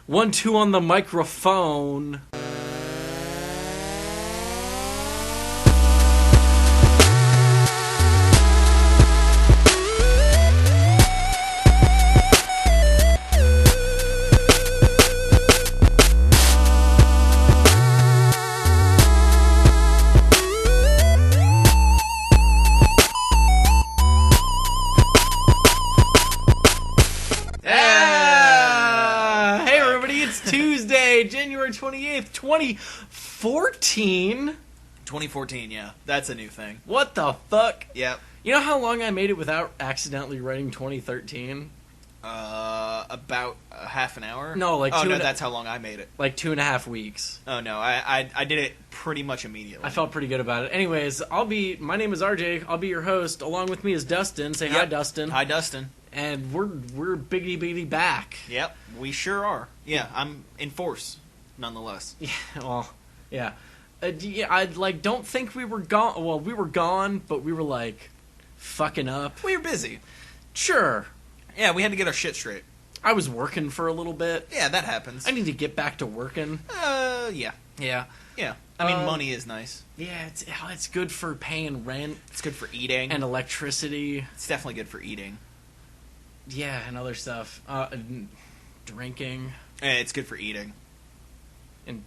1-2 on the microphone. January 28th, 2014. 2014, yeah. That's a new thing. What the fuck? Yep. You know how long I made it without accidentally writing 2013? About half an hour? No, like that's how long I made it. Like 2.5 weeks. Oh, no. I did it pretty much immediately. I felt pretty good about it. Anyways, my name is RJ. I'll be your host. Along with me is Dustin. Say hi, Dustin. Hi, Dustin. And we're biggity back. Yep, we sure are. Yeah, I'm in force, nonetheless. Yeah, well, yeah. I don't think we were gone. Well, we were gone, but we were like fucking up. We were busy. Sure. Yeah, we had to get our shit straight. I was working for a little bit. Yeah, that happens. I need to get back to working. Yeah. Yeah. Yeah. I mean, money is nice. Yeah, it's good for paying rent. It's good for eating. And electricity. It's definitely good for eating. Yeah, and other stuff. Drinking. It's good for eating. And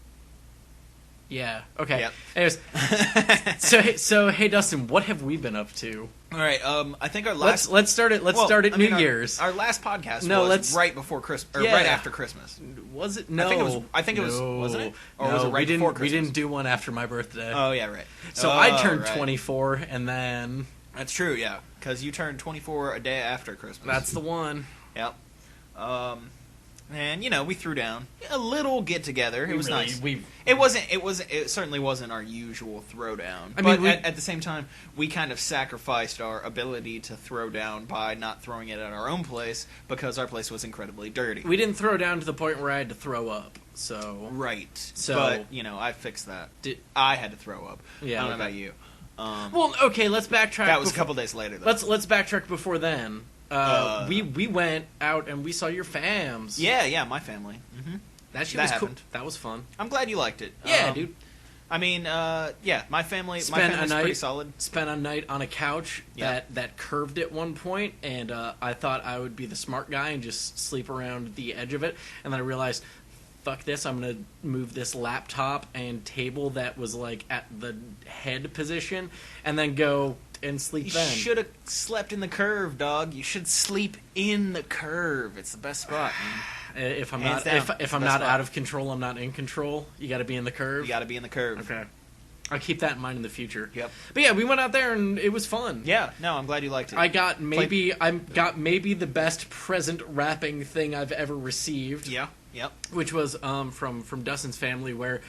yeah, okay. Yep. Anyways, so hey Dustin, what have we been up to? All right, I think our last let's start it. Let's start at New Year's. Our last podcast was right before Christmas, or right after Christmas. Was it? No, I think it was. Wasn't it? Or was it right before Christmas? We didn't do one after my birthday. Oh yeah, right. So I turned 24, and then that's true, yeah, because you turned 24 a day after Christmas. That's the one. Yep. And we threw down a little get together. It was nice. It certainly wasn't our usual throwdown. But at the same time, we kind of sacrificed our ability to throw down by not throwing it at our own place because our place was incredibly dirty. We didn't throw down to the point where I had to throw up. So right. So but I fixed that. I had to throw up. Yeah. I don't know about you. Well, okay. Let's backtrack. That was a couple days later, though. Let's backtrack before then. We went out and we saw your fams. Yeah, my family. Mm-hmm. That shit was cool. That was fun. I'm glad you liked it. Yeah, dude. I mean, my family's pretty solid. Spent a night on a couch that curved at one point, and I thought I would be the smart guy and just sleep around the edge of it, and then I realized, fuck this, I'm going to move this laptop and table that was like at the head position, and then go and sleep then. You should have slept in the curve, dog. You should sleep in the curve. It's the best spot, man. If I'm not out of control, I'm not in control. You got to be in the curve. You got to be in the curve. Okay. I'll keep that in mind in the future. Yep. But yeah, we went out there and it was fun. Yeah. No, I'm glad you liked it. I got maybe the best present wrapping thing I've ever received. Yeah. Yep. Which was from Dustin's family, where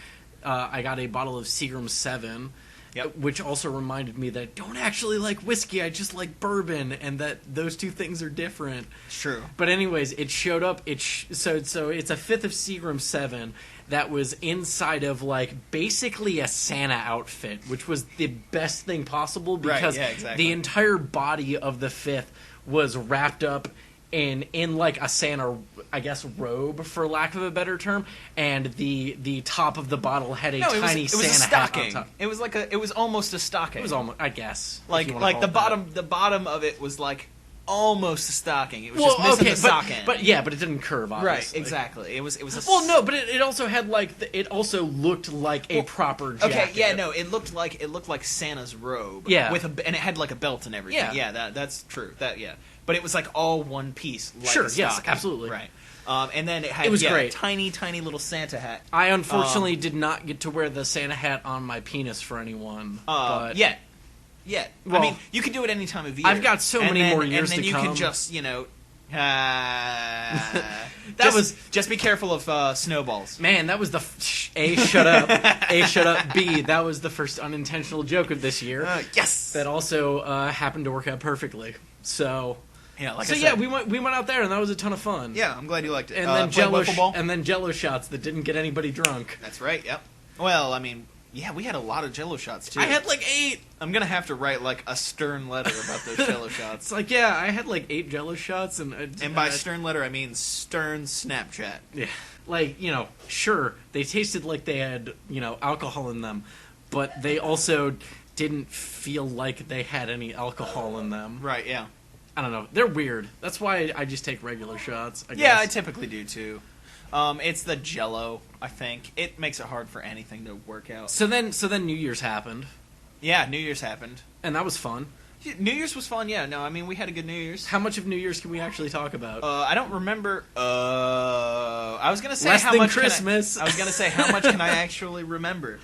I got a bottle of Seagram 7. Yep. Which also reminded me that I don't actually like whiskey, I just like bourbon, and that those two things are different. It's true. But anyways, it showed up. So it's a fifth of Seagram 7 that was inside of like basically a Santa outfit, which was the best thing possible because the entire body of the fifth was wrapped up in like a Santa, I guess, robe, for lack of a better term, and the top of the bottle had tiny Santa hat on top. It was almost a stocking. It was almost, I guess, like the bottom of it was like almost a stocking. It was just missing the sock end. But it didn't curve, obviously. Right, exactly. It was a well, no, but it also had it also looked like a proper jacket. Okay, yeah, no, it looked like Santa's robe. Yeah, and it had like a belt and everything. Yeah, that's true. But it was like all one piece. Like sure, a yes, stocking. absolutely. Right. And then it was great. A tiny, tiny little Santa hat. I unfortunately did not get to wear the Santa hat on my penis for anyone. But yet. Well, I mean, you can do it any time of year. I've got so many more years to come. And then you can just, just be careful of snowballs. Man, that was the A, shut up. A, shut up. B, that was the first unintentional joke of this year. Yes! That also happened to work out perfectly. So... Yeah, I said, we went out there and that was a ton of fun. Yeah, I'm glad you liked it. And then Jello shots that didn't get anybody drunk. That's right. Yep. Well, I mean, Yeah, we had a lot of Jell-O shots, too. I had like 8! I'm gonna have to write, like, a stern letter about those Jell-O shots. It's like, yeah, I had like 8 Jell-O shots, and by stern letter, I mean stern Snapchat. Yeah. Like, sure, they tasted like they had, alcohol in them, but they also didn't feel like they had any alcohol in them. Right, yeah. I don't know. They're weird. That's why I just take regular shots, I guess. Yeah, I typically do, too. It's the Jell-O, I think. It makes it hard for anything to work out. So then New Year's happened. Yeah, New Year's happened. And that was fun. New Year's was fun, yeah. No, I mean, we had a good New Year's. How much of New Year's can we actually talk about? I don't remember. I was going to say less how than much Christmas. I was going to say how much can I actually remember.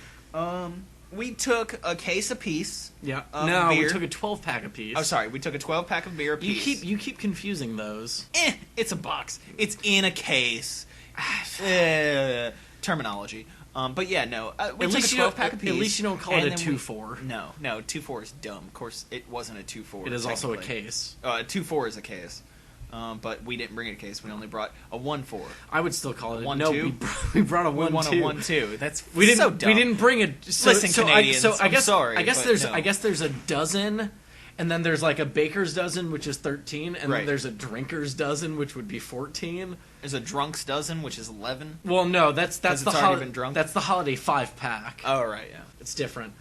We took a case apiece. Yeah. No, we took a 12-pack apiece. Oh, sorry. We took a 12-pack of beer apiece. You keep confusing those. It's a box. It's in a case. Terminology. But yeah, no. We took a 12-pack apiece. At least you don't call it a 2-4. No, 2-4 is dumb. Of course, it wasn't a 2-4. It is also a case. A 2-4 is a case. But we didn't bring a case. We only brought a 1-4. I would still call it a 1-2. No, we brought a 1-2. We want a 1-2. That's so dumb. We didn't bring a. Listen, Canadians. I'm sorry. I guess there's a dozen. And then there's like a baker's dozen, which is 13, and then there's a drinker's dozen, which would be 14. There's a drunk's dozen, which is 11. Well, no, that's the already been drunk. That's the holiday 5-pack. Oh right, yeah, it's different.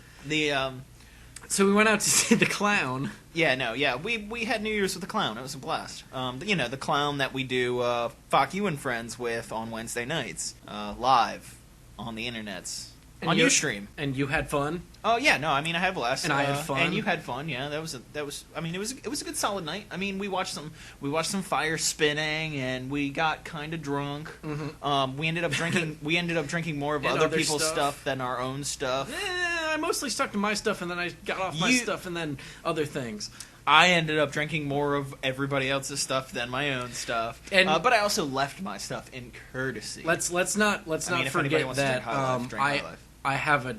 So we went out to see the clown. Yeah, no, yeah, we had New Year's with the clown. It was a blast. The clown that we do Fuck You and Friends with on Wednesday nights, live on the internets. On Ustream. And you had fun? Oh yeah, no, I mean I had a blast. And I had fun. And you had fun, yeah. It was a good solid night. I mean, we watched some fire spinning and we got kind of drunk. Mm-hmm. We ended up drinking more of other people's stuff than our own stuff. I mostly stuck to my stuff and then I got off my stuff and then other things. I ended up drinking more of everybody else's stuff than my own stuff, but I also left my stuff in courtesy. Let's not forget that I have a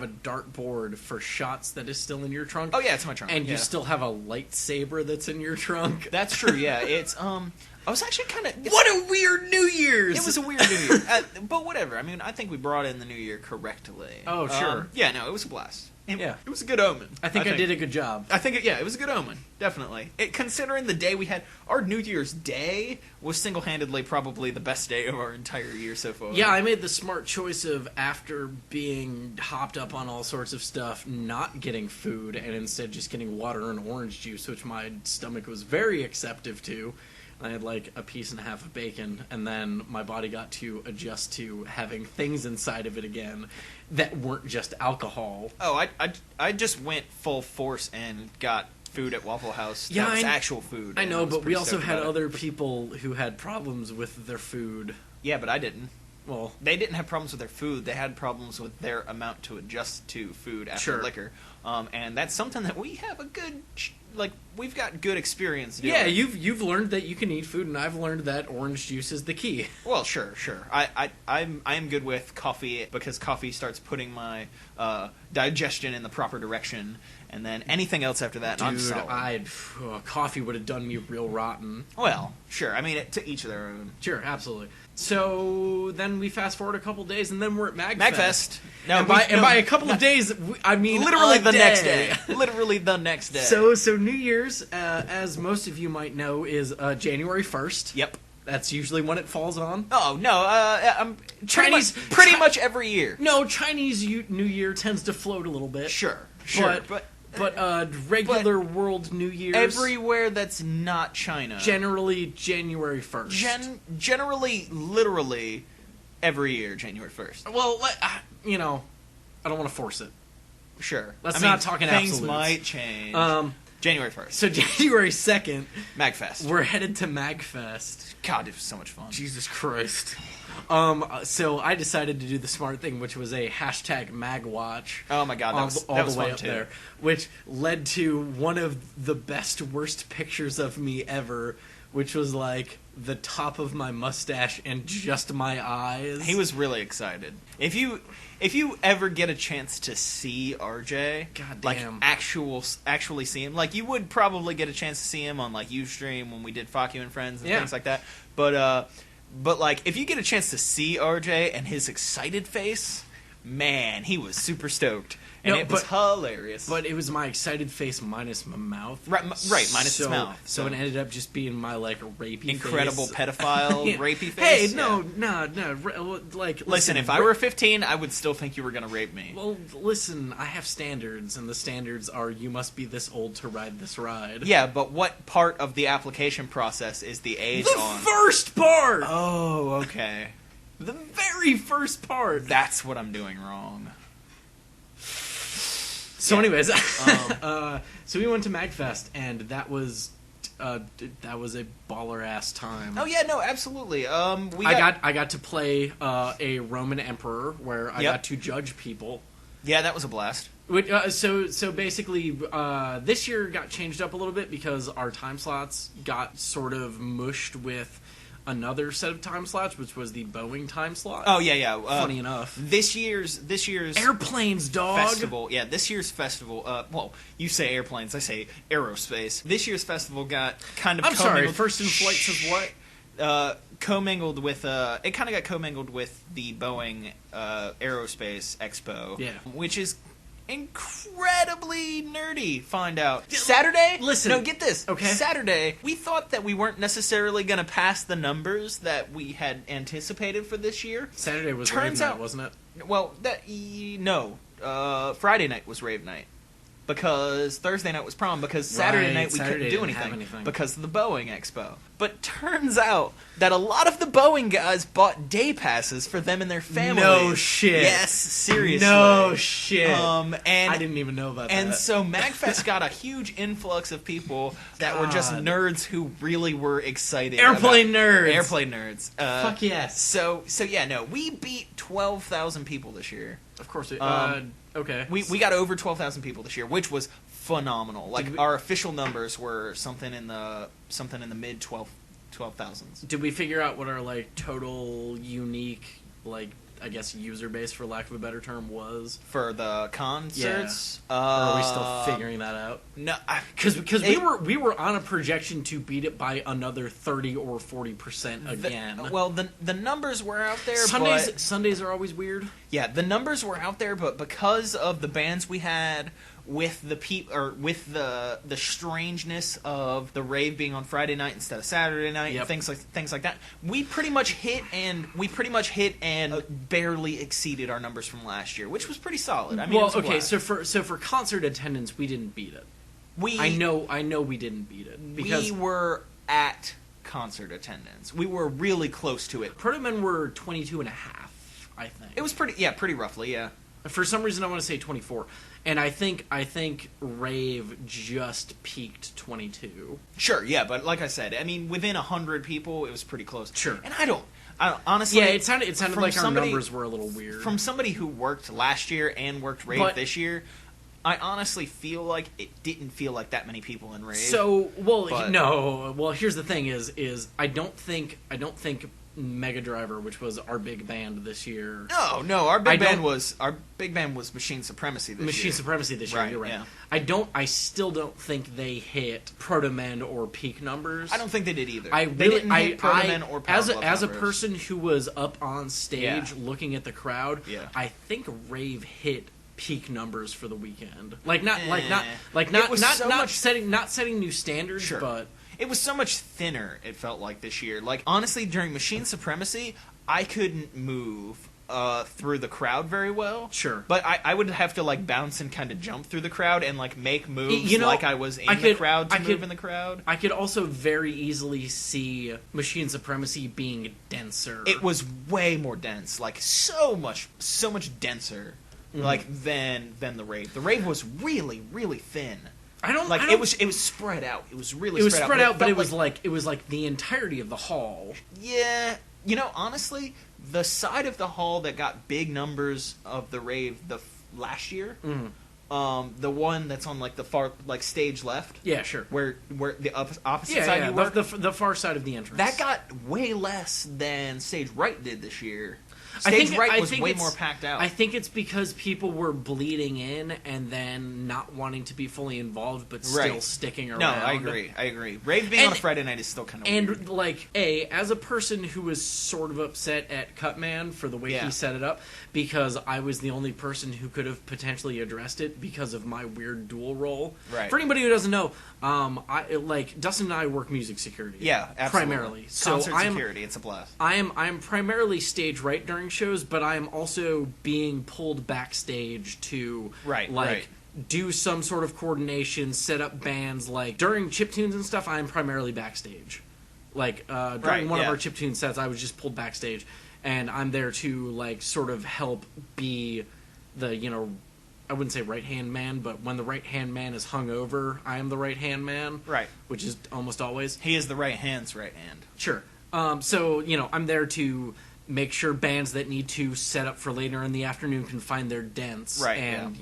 dartboard for shots that is still in your trunk. Oh yeah, it's my trunk. And you still have a lightsaber that's in your trunk. That's true. Yeah, it's I was actually kind of. What a weird New Year's! It was a weird New Year, but whatever. I mean, I think we brought in the New Year correctly. Oh sure. Yeah, no, it was a blast. Yeah, it was a good omen. I think I did a good job. It was a good omen, definitely. Considering the day we had, our New Year's Day was single-handedly probably the best day of our entire year so far. Yeah, I made the smart choice of, after being hopped up on all sorts of stuff, not getting food and instead just getting water and orange juice, which my stomach was very acceptive to. I had like a piece and a half of bacon, and then my body got to adjust to having things inside of it again that weren't just alcohol. Oh, I just went full force and got food at Waffle House. Yeah, that was actual food. I know, but we also had other people who had problems with their food. Yeah, but I didn't. Well, they didn't have problems with their food. They had problems with their amount to adjust to food after liquor. And that's something that we have a good, we've got good experience doing. Yeah, you've learned that you can eat food, and I've learned that orange juice is the key. Well, sure. I'm good with coffee because coffee starts putting my digestion in the proper direction, and then anything else after that, I'm solid. Coffee would have done me real rotten. Well, sure. I mean, to each their own. Sure, absolutely. So then we fast forward a couple days, and then we're at MagFest. MagFest. No, by a couple of days, I mean literally the next day. Literally the next day. So New Year's, as most of you might know, is January 1st. Yep. That's usually when it falls on. Oh no, Chinese pretty much every year. No, Chinese New Year tends to float a little bit. Sure, but regular world New Year's everywhere that's not China, generally January 1st. Generally, literally every year January 1st. Well, I don't want to force it. Sure, let's not talk in things absolutes. Might change. January 1st. So January 2nd, MagFest. We're headed to MagFest. God, it was so much fun. Jesus Christ. So I decided to do the smart thing, which was a #MagWatch. Oh my God, that was the way fun up too. there, which led to one of the best worst pictures of me ever, which was like the top of my mustache and just my eyes. He was really excited. If you ever get a chance to see RJ, goddamn, actually see him, like you would probably get a chance to see him on like Ustream when we did Fuck You and Friends and things like that. But like if you get a chance to see RJ and his excited face, man, he was super stoked. And it was hilarious. But it was my excited face minus my mouth. Right, minus his mouth. So it ended up just being my, like, rapey incredible face. pedophile rapey face. Hey, no. Like, listen, if I were 15, I would still think you were going to rape me. Well, listen, I have standards, and the standards are you must be this old to ride this ride. Yeah, but what part of the application process is the age on? The first part! Oh, okay. The very first part. That's what I'm doing wrong. So, anyways, so we went to MagFest, and that was a baller ass time. Oh yeah, no, absolutely. I got to play a Roman emperor where I got to judge people. Yeah, that was a blast. So basically, this year got changed up a little bit because our time slots got sort of mushed with another set of time slots, which was the Boeing time slot. Oh yeah. Funny enough, this year's airplanes, dog. Festival. Yeah, this year's festival. Well, you say airplanes, I say aerospace. This year's festival got kind of. I'm sorry. First in Flight says what? Commingled with it kind of got commingled with the Boeing Aerospace Expo. Yeah, which is incredibly nerdy. Find out Saturday. Listen, no, get this. Okay, Saturday. We thought that we weren't necessarily going to pass the numbers that we had anticipated for this year. Saturday was rave night, wasn't it? Well, no. Friday night was rave night. Because Thursday night was prom, because Saturday night we couldn't do anything because of the Boeing Expo. But turns out that a lot of the Boeing guys bought day passes for them and their families. No shit. Yes, seriously. No shit. And I didn't even know about that. And so MagFest got a huge influx of people that were just nerds who really were excited. Airplane nerds. Fuck yes. So yeah, no, we beat 12,000 people this year. Of course. Okay. We got over 12,000 people this year, which was phenomenal. Like our official numbers were something in the mid 12,000s. Did we figure out what our like total unique I guess user base, for lack of a better term, was for the concerts? Yeah. Or are we still figuring that out? No, because we were on a projection to beat it by another 30 or 40% again. The numbers were out there. Sundays are always weird. Yeah, the numbers were out there, but because of the bands we had, with the the strangeness of the rave being on Friday night instead of Saturday night, and things like that, we pretty much hit and barely exceeded our numbers from last year, which was pretty solid. I mean, so for concert attendance, we didn't beat it. I know we didn't beat it because we were at concert attendance. We were really close to it. Proto-Men were 22.5, I think. It was pretty roughly, yeah. For some reason, I want to say 24. And I think Rave just peaked 22. Sure, yeah, but like I said, I mean, within 100 people, it was pretty close. Sure. And I don't honestly. Yeah, it sounded like our numbers were a little weird. From somebody who worked last year and worked Rave this year, I honestly feel like it didn't feel like that many people in Rave. So, no. Well, here's the thing: is I don't think Mega Driver, which was our big band this year. No, our big band was Machine Supremacy this year. Machine Supremacy this year, you're right. Yeah. I still don't think they hit Proto-Men or peak numbers. I don't think they did either. They didn't hit Proto-Men or Power Glove as a person who was up on stage looking at the crowd, I think Rave hit peak numbers for the weekend. Not setting new standards, but it was so much thinner, it felt like, this year. Like, honestly, during Machine Supremacy, I couldn't move through the crowd very well. Sure. But I would have to, like, bounce and kind of jump through the crowd and, like, make moves like I was in the crowd to move in the crowd. I could also very easily see Machine Supremacy being denser. It was way more dense. Like, so much denser, like, than the Rave. The Rave was really, really thin. It was spread out. It was really spread out. But it was like the entirety of the hall. Yeah, honestly, the side of the hall that got big numbers of the Rave last year, the one that's on like the far stage left. Yeah, sure. Where the opposite side you were, the far side of the entrance. That got way less than stage right did this year. Stage right was way more packed out. I think it's because people were bleeding in and then not wanting to be fully involved, but still sticking around. No, I agree. Rave being on a Friday night is still kind of weird. And, like, as a person who was sort of upset at Cutman for the way he set it up, because I was the only person who could have potentially addressed it because of my weird dual role. Right. For anybody who doesn't know, Dustin and I work music security. Yeah, absolutely. Primarily. Concert security, it's a blast. I am primarily stage right during shows, but I am also being pulled backstage to do some sort of coordination, set up bands. Like during chiptunes and stuff, I am primarily backstage. Like during one of our chiptune sets, I was just pulled backstage, and I'm there to like sort of help be the I wouldn't say right-hand man, but when the right-hand man is hungover, I am the right-hand man. Right. Which is almost always. He is the right hand's right hand. Sure. So, I'm there to make sure bands that need to set up for later in the afternoon can find their dents. Right, and,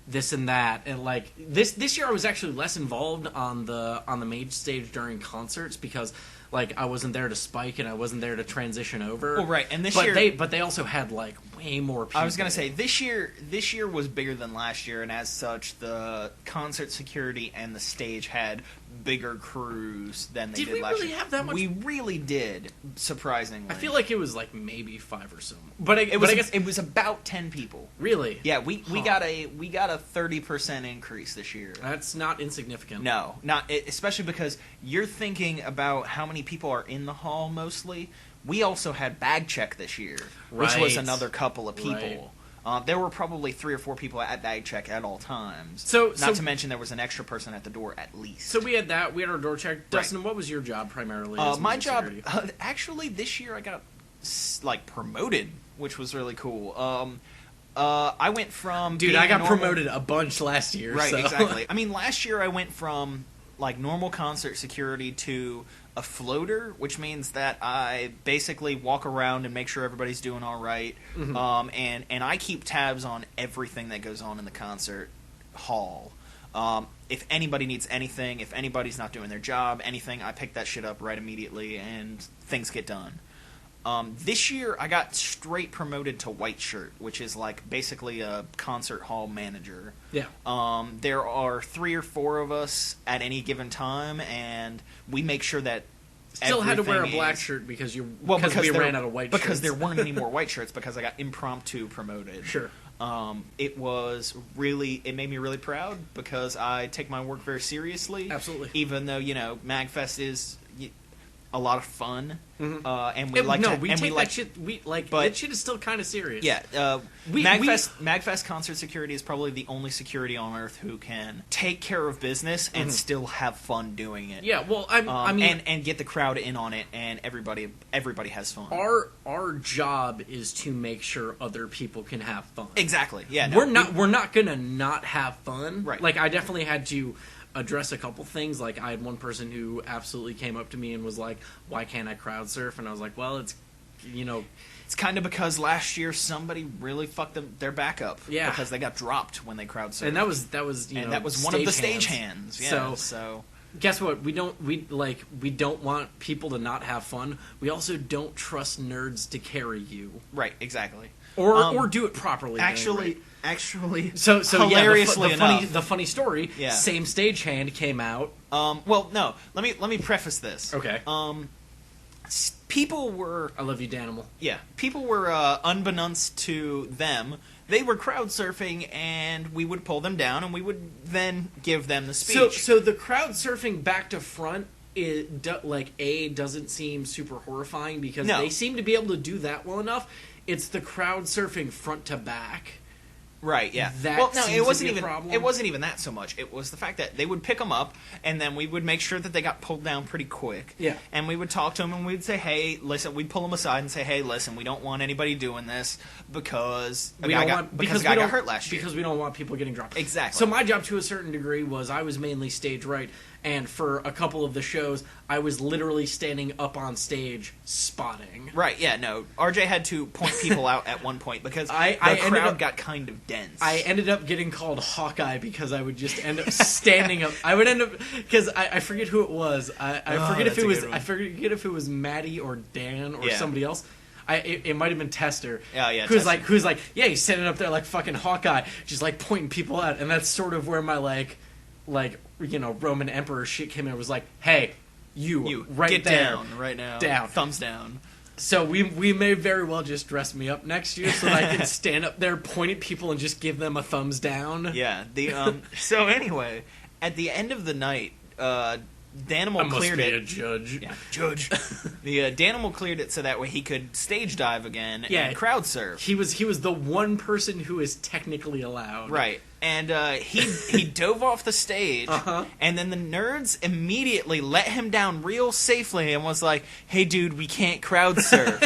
this and that. And, like, this year I was actually less involved on the main stage during concerts because, like, I wasn't there to spike and I wasn't there to transition over. Well, right, and this year... But they also had, like, way more people. I was going to say, this year was bigger than last year, and as such, the concert security and the stage had bigger crews than they did last year. Did we really have that much? We really did, surprisingly. I feel like it was, like, maybe 5 or so. I guess it was about 10 people. Really? Yeah, we got a 30% increase this year. That's not insignificant. No, especially because you're thinking about how many people are in the hall mostly. We also had bag check this year, which was another couple of people. Right. There were probably 3 or 4 people at bag check at all times. Not to mention there was an extra person at the door at least. So we had that. We had our door check. Dustin, what was your job primarily? My job, actually, this year I got promoted, which was really cool. I went from I got promoted a bunch last year. Right, so. Exactly. I mean, last year I went from normal concert security to a floater, which means that I basically walk around and make sure everybody's doing all right. Mm-hmm. And I keep tabs on everything that goes on in the concert hall. If anybody needs anything, if anybody's not doing their job, anything, I pick that shit up right immediately and things get done. This year I got straight promoted to white shirt, which is basically a concert hall manager. Yeah. There are 3 or 4 of us at any given time, and we make sure that still had to wear a black shirt because we ran out of white shirts. Because there weren't any more white shirts because I got impromptu promoted. Sure. It made me really proud because I take my work very seriously. Absolutely. Even though, MagFest is a lot of fun, and that shit is still kind of serious. Yeah, Magfest concert security is probably the only security on earth who can take care of business and still have fun doing it. Yeah, well, I mean, and get the crowd in on it, and everybody has fun. Our job is to make sure other people can have fun. Exactly. Yeah, we're not gonna not have fun. Right. Like I definitely had to address a couple things. Like I had one person who absolutely came up to me and was like, "Why can't I crowd surf?" And I was like, "Well, it's kind of because last year somebody really fucked their backup. Yeah, because they got dropped when they crowd surfed. And that was one of the stage hands. Yeah, so guess what? We don't want people to not have fun. We also don't trust nerds to carry you. Right. Exactly. Or do it properly. Actually, so hilariously the funny story. Yeah. Same stagehand came out. Well, no. Let me preface this. Okay. People were. I love you, Danimal. Yeah. People were unbeknownst to them. They were crowd surfing, and we would pull them down, and we would then give them the speech. So the crowd surfing back to front. Doesn't seem super horrifying because they seem to be able to do that well enough. It's the crowd surfing front to back. Right, yeah. It wasn't even that so much. It was the fact that they would pick them up, and then we would make sure that they got pulled down pretty quick. Yeah. And we would talk to them, and we'd say, hey, listen, we'd pull them aside and say, hey, listen, we don't want anybody doing this because a guy got hurt last year. Because we don't want people getting dropped. Exactly. So my job, to a certain degree, was I was mainly stage right, and for a couple of the shows, I was literally standing up on stage spotting. Right, yeah, no. RJ had to point people out at one point because the crowd got kind of dense. I ended up getting called Hawkeye because I would just end up standing up. I would end up because I forget who it was. I forget if it was Maddie or Dan or somebody else. It might have been Tester. Yeah. Who's like, yeah, he's standing up there like fucking Hawkeye, just like pointing people out, and that's sort of where my like Roman Emperor shit came in. It was like, hey, you right get there, down right now, down, thumbs down. So we may very well just dress me up next year so that I can stand up there, point at people, and just give them a thumbs down. Yeah. So anyway, at the end of the night, Danimal cleared it. A judge. Yeah, judge. Danimal cleared it so that way he could stage dive again and crowd surf. He was the one person who is technically allowed. Right. And he dove off the stage, and then the nerds immediately let him down real safely and was like, "Hey, dude, we can't crowd surf."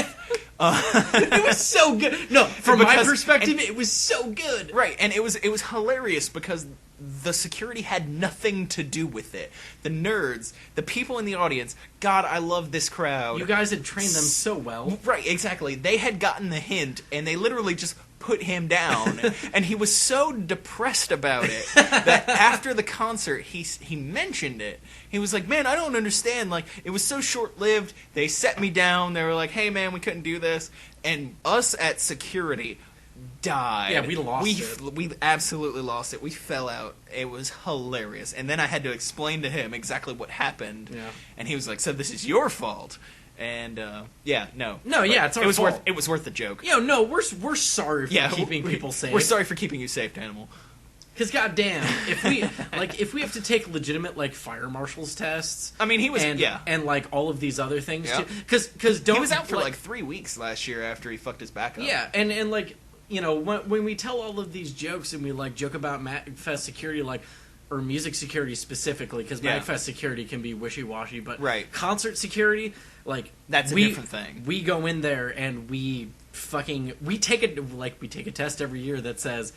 It was so good. No, from my perspective, it was so good. Right, and it was hilarious because the security had nothing to do with it. The nerds, the people in the audience, God, I love this crowd. You guys had trained them so well. Right, exactly. They had gotten the hint, and they literally just put him down. And he was so depressed about it that after the concert, he mentioned it. He was like, man, I don't understand. Like, it was so short-lived. They set me down. They were like, hey, man, we couldn't do this. And us at security died. Yeah, we lost it. We absolutely lost it. We fell out. It was hilarious. And then I had to explain to him exactly what happened. Yeah. And he was like, so this is your fault. And it's our fault. It was worth the joke. No, we're sorry for keeping people safe. We're sorry for keeping you safe, Danimal. Because goddamn, if we have to take legitimate like fire marshal's tests, I mean, he was and like all of these other things too. Because he was out for like 3 weeks last year after he fucked his back up. Yeah, and like when we tell all of these jokes and we like joke about MagFest security or music security specifically, because MagFest security can be wishy-washy, but concert security, like, that's a different thing. We go in there and we take a test every year that says,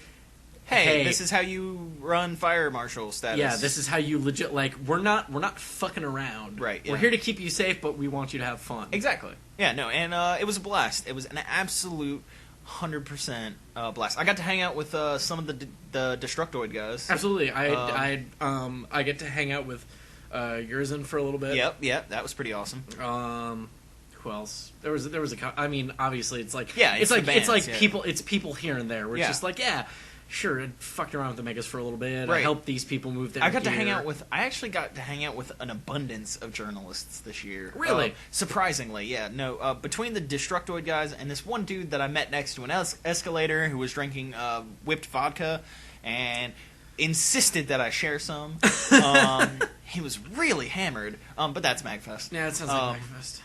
hey, this is how you run fire marshal status. Yeah, this is how you legit, like, we're not fucking around. Right, yeah. We're here to keep you safe, but we want you to have fun. Exactly. Yeah, no, and it was a blast. It was an absolute 100% blast. I got to hang out with some of the Destructoid guys. Absolutely. I get to hang out with Yurzin for a little bit. Yep, that was pretty awesome. Who else? There was I mean, obviously it's like people here and there. We're just like, yeah, sure, I fucked around with the Megas for a little bit. I helped these people move their I actually got to hang out with an abundance of journalists this year. Really? Surprisingly, yeah. No, between the Destructoid guys and this one dude that I met next to an escalator who was drinking whipped vodka and insisted that I share some. He was really hammered, but that's MagFest. Yeah, it sounds like MagFest.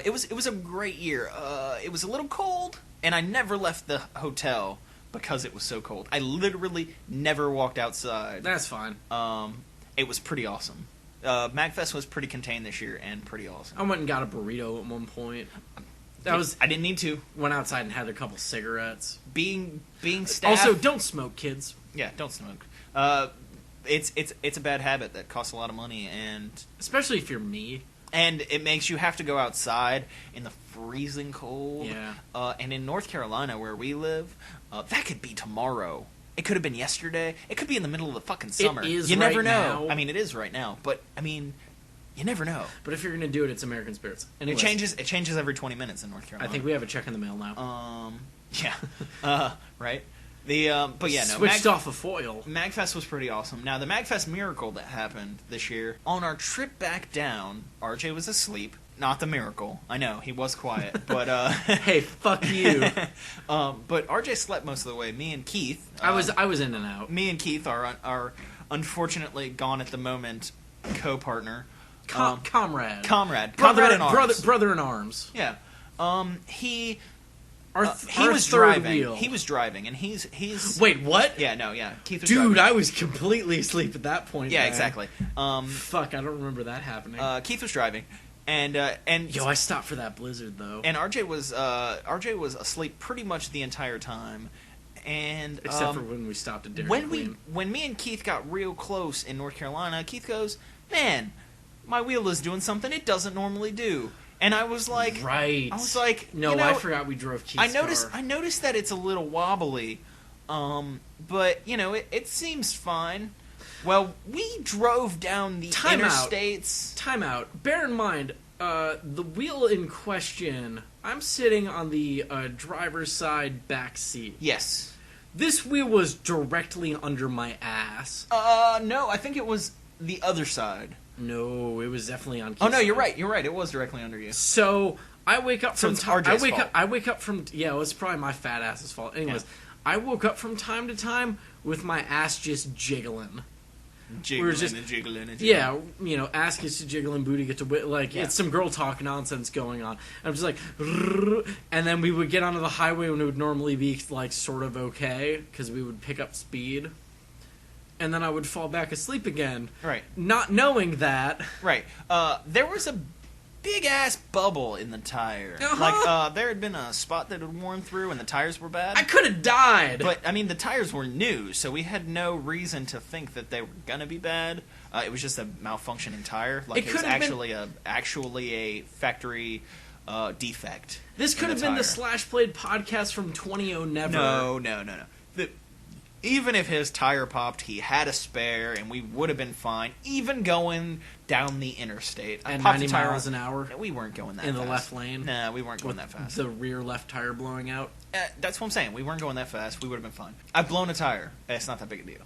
It was a great year. It was a little cold, and I never left the hotel because it was so cold. I literally never walked outside. That's fine. It was pretty awesome. MagFest was pretty contained this year and pretty awesome. I went and got a burrito at one point. I didn't need to. Went outside and had a couple cigarettes. Being staff. Also, don't smoke, kids. Yeah, don't smoke. It's a bad habit that costs a lot of money, and especially if you're me. And it makes you have to go outside in the freezing cold. Yeah. And in North Carolina, where we live, that could be tomorrow. It could have been yesterday. It could be in the middle of the fucking summer. It is you right never know. now. I mean, it is right now, but I mean, you never know. But if you're going to do it, it's American Spirits. Anyways, it changes every 20 minutes in North Carolina. I think we have a check in the mail now. Yeah. Right. But yeah, no. Switched off a foil. MagFest was pretty awesome. Now, the MagFest miracle that happened this year, on our trip back down, RJ was asleep. Not the miracle. I know, he was quiet, but hey, fuck you. But RJ slept most of the way. Me and Keith, I was in and out. Me and Keith are unfortunately gone at the moment co-partner. Comrade. Brother in arms. Brother in arms. Yeah. He He was driving. He was driving, and he's. Wait, what? Yeah, no, yeah. Keith was driving. Dude, I was completely asleep at that point. Yeah, exactly. Fuck, I don't remember that happening. Keith was driving, and yo, I stopped for that blizzard though. And RJ was asleep pretty much the entire time, and except for when we stopped at Dairy Queen. When me and Keith got real close in North Carolina, Keith goes, "Man, my wheel is doing something it doesn't normally do." And I was like, right. I was like, no, I forgot we drove Keith's car. I noticed that it's a little wobbly, but it seems fine. Well, we drove down the interstates. Time out. Bear in mind, The wheel in question, I'm sitting on the driver's side back seat. Yes. This wheel was directly under my ass. No, I think it was the other side. No, it was definitely on Keith's Oh, no, side. you're right. You're right. It was directly under you. So, I wake up from time... I wake up from... Yeah, it was probably my fat ass's fault. Anyways, I woke up from time to time with my ass just jiggling. Jiggling. Yeah, you know, ass gets to jiggling, booty gets to it's some girl talk nonsense going on. I'm just like, and then we would get onto the highway when it would normally be like sort of okay because we would pick up speed, and then I would fall back asleep again. Right. Not knowing that. Right. There was a big ass bubble in the tire. Uh-huh. Like there had been a spot that had worn through and the tires were bad. I could have died. But I mean the tires were new, so we had no reason to think that they were gonna be bad. It was just a malfunctioning tire. Like it was actually a factory defect. This could have been the Slashplayed podcast from 20 Never. No. Even if his tire popped, he had a spare, and we would have been fine. Even going down the interstate at 90 miles an hour, we weren't going that in fast. the left lane. Nah, we weren't going that fast. The rear left tire blowing out. That's what I'm saying. We weren't going that fast. We would have been fine. I've blown a tire. It's not that big a deal.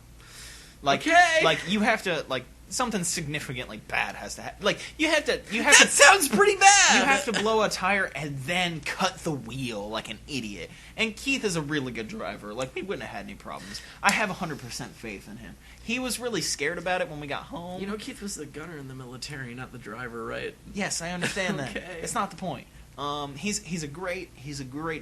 Like you have to something significantly bad has to happen. Like you have to. That sounds pretty bad. You have to blow a tire and then cut the wheel like an idiot. And Keith is a really good driver. Like we wouldn't have had any problems. I have 100% faith in him. He was really scared about it when we got home. You know, Keith was the gunner in the military, not the driver, right? Yes, I understand okay. that. It's not the point. He's a great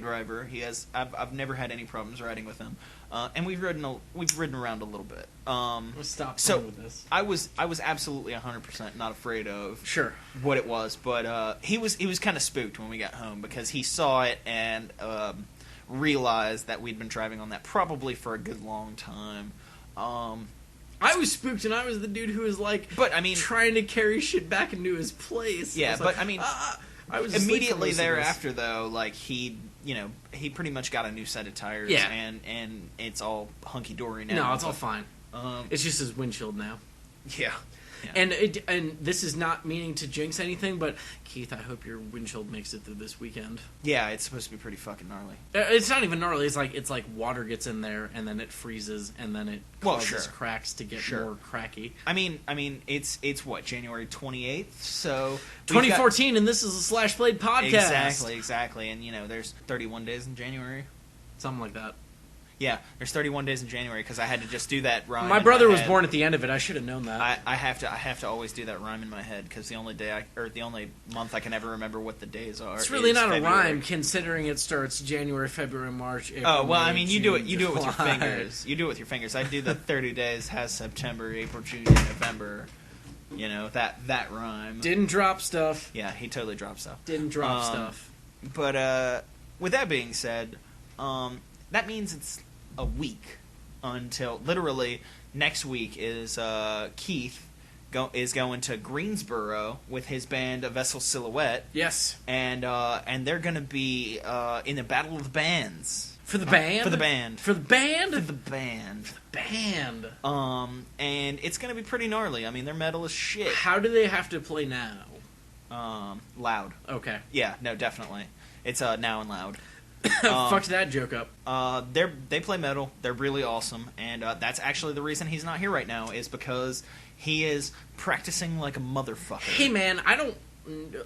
driver. I've never had any problems riding with him. And we've ridden around a little bit. We'll stop with this. I was absolutely 100% not afraid of what it was, but he was kind of spooked when we got home because he saw it and realized that we'd been driving on that probably for a good long time. I was spooked, and I was the dude who was trying to carry shit back into his place. Yeah, I was immediately thereafter, though, he pretty much got a new set of tires, and it's all hunky dory now. No, it's all fine. It's just his windshield now. Yeah. And this is not meaning to jinx anything, but Keith, I hope your windshield makes it through this weekend. Yeah, it's supposed to be pretty fucking gnarly. It's not even gnarly. It's like water gets in there and then it freezes and then it causes cracks to get more cracky. I mean, it's what, January 28th, so 2014, and this is a Slashplayed podcast. Exactly. And there's 31 days in January, something like that. Yeah, there's 31 days in January because I had to just do that rhyme. My brother was born at the end of it. I should have known that. I have to always do that rhyme in my head because the only month I can ever remember what the days are. It's really not February. A rhyme considering it starts January, February, March, April. Oh well, May, I mean you June, do it with your fingers. You do it with your fingers. I do the 30 days has September, April, June, November. That rhyme. Didn't drop stuff. Yeah, he totally dropped stuff. Didn't drop stuff. But with that being said, that means it's a week until literally next week is Keith is going to Greensboro with his band A Vessel Silhouette. Yes, and they're going to be in the Battle of the Bands for the band. And it's going to be pretty gnarly. I mean, their metal is shit. How do they have to play now? Loud. Okay. Yeah. No, definitely. It's now and loud. Fucked that joke up. They play metal. They're really awesome, and that's actually the reason he's not here right now is because he is practicing like a motherfucker. Hey man, I don't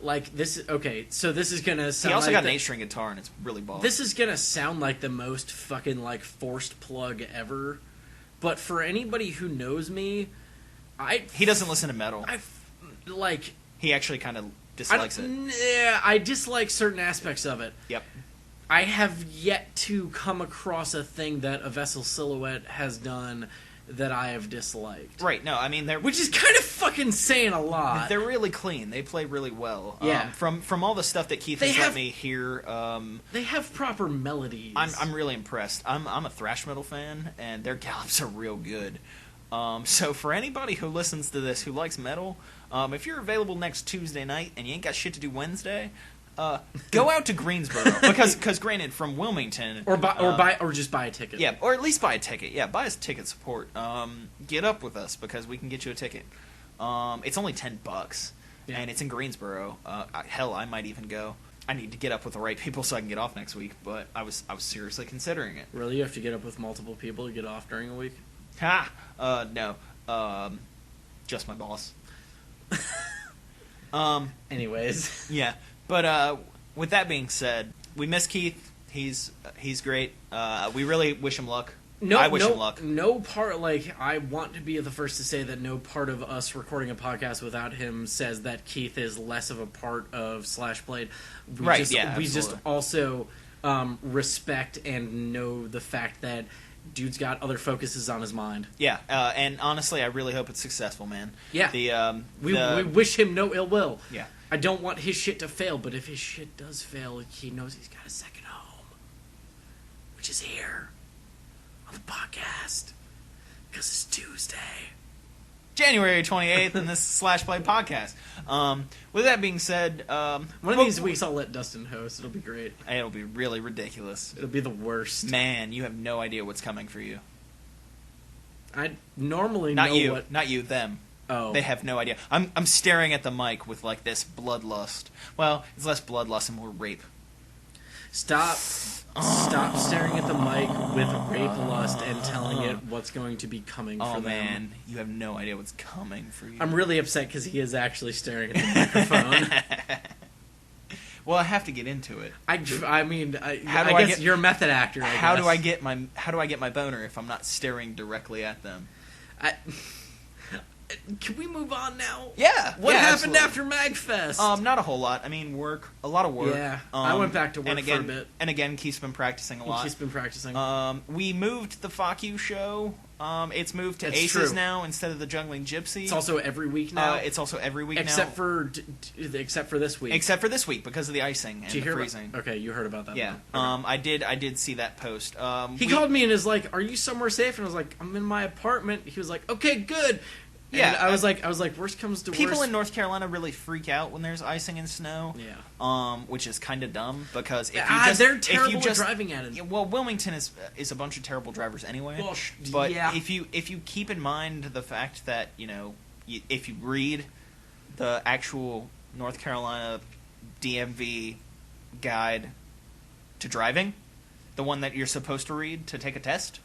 like this. Okay, so this is gonna sound. He also got an 8-string guitar, and it's really boss. This is gonna sound like the most fucking forced plug ever, but for anybody who knows me, he doesn't listen to metal. He actually kind of dislikes it. Yeah, I dislike certain aspects of it. Yep. I have yet to come across a thing that A Vessel Silhouette has done that I have disliked. Right, no, I mean, which is kind of fucking saying a lot. They're really clean. They play really well. Yeah. From all the stuff that Keith has let me hear... they have proper melodies. I'm really impressed. I'm a thrash metal fan, and their gallops are real good. So for anybody who listens to this who likes metal, if you're available next Tuesday night and you ain't got shit to do Wednesday... go out to Greensboro because granted from Wilmington or just buy a ticket. Yeah, or at least buy a ticket. Yeah, buy a ticket support. Get up with us because we can get you a ticket. It's only $10. and it's in Greensboro. Hell, I might even go. I need to get up with the right people so I can get off next week, but I was seriously considering it. Really? You have to get up with multiple people to get off during a week? Ha! No. Just my boss. Anyways. Yeah. But with that being said, we miss Keith. He's great. We really wish him luck. I wish him luck. No part, I want to be the first to say that no part of us recording a podcast without him says that Keith is less of a part of Slashplayed. We just also respect and know the fact that dude's got other focuses on his mind. Yeah, and honestly, I really hope it's successful, man. Yeah. We wish him no ill will. Yeah. I don't want his shit to fail, but if his shit does fail, he knows he's got a second home, which is here. The podcast, because it's Tuesday, January 28th, and this is Slashplayed Podcast. With that being said, one of these weeks I'll let Dustin host. It'll be great. It'll be really ridiculous. It'll be the worst. Man, you have no idea what's coming for you. I normally not know you, what... not you, them. Oh, they have no idea. I'm staring at the mic with this bloodlust. Well, it's less bloodlust and more rape. Stop staring at the mic with rape lust and telling it what's going to be coming for them. Oh, man. You have no idea what's coming for you. I'm really upset because he is actually staring at the microphone. Well, I have to get into it. I guess you're a method actor. How do I get my boner if I'm not staring directly at them? Can we move on now? Yeah. What happened absolutely. after MagFest? Not a whole lot. I mean, work. A lot of work. Yeah. I went back to work for a bit. And again, Keith's been practicing a lot. Keith's been practicing. We moved the Fuck You show. It's moved to Aces now instead of the Juggling Gypsy. It's also every week now. Except for this week. Except for this week because of the icing and the freezing. Okay, you heard about that. Yeah. Okay. I did see that post. He called me and is like, "Are you somewhere safe?" And I was like, "I'm in my apartment." He was like, "Okay, good." Yeah, and I was like, worst comes to worst. People in North Carolina really freak out when there's icing and snow. Yeah. Which is kind of dumb because they're terrible at driving at it. Yeah, well, Wilmington is a bunch of terrible drivers anyway. Well, but if you keep in mind the fact that if you read the actual North Carolina DMV guide to driving, the one that you're supposed to read to take a test.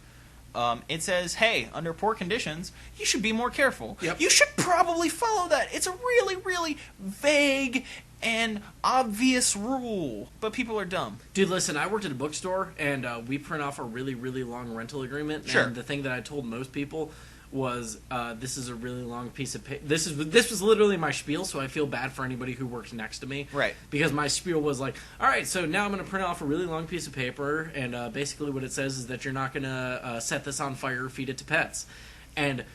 It says, hey, under poor conditions, you should be more careful. Yep. You should probably follow that. It's a really, really vague and obvious rule, but people are dumb. Dude, listen, I worked at a bookstore, and we print off a really, really long rental agreement. Sure. And the thing that I told most people was, this is a really long piece of paper. This was literally my spiel, so I feel bad for anybody who works next to me. Right. Because my spiel was like, all right, so now I'm going to print off a really long piece of paper, and basically what it says is that you're not going to set this on fire or feed it to pets. And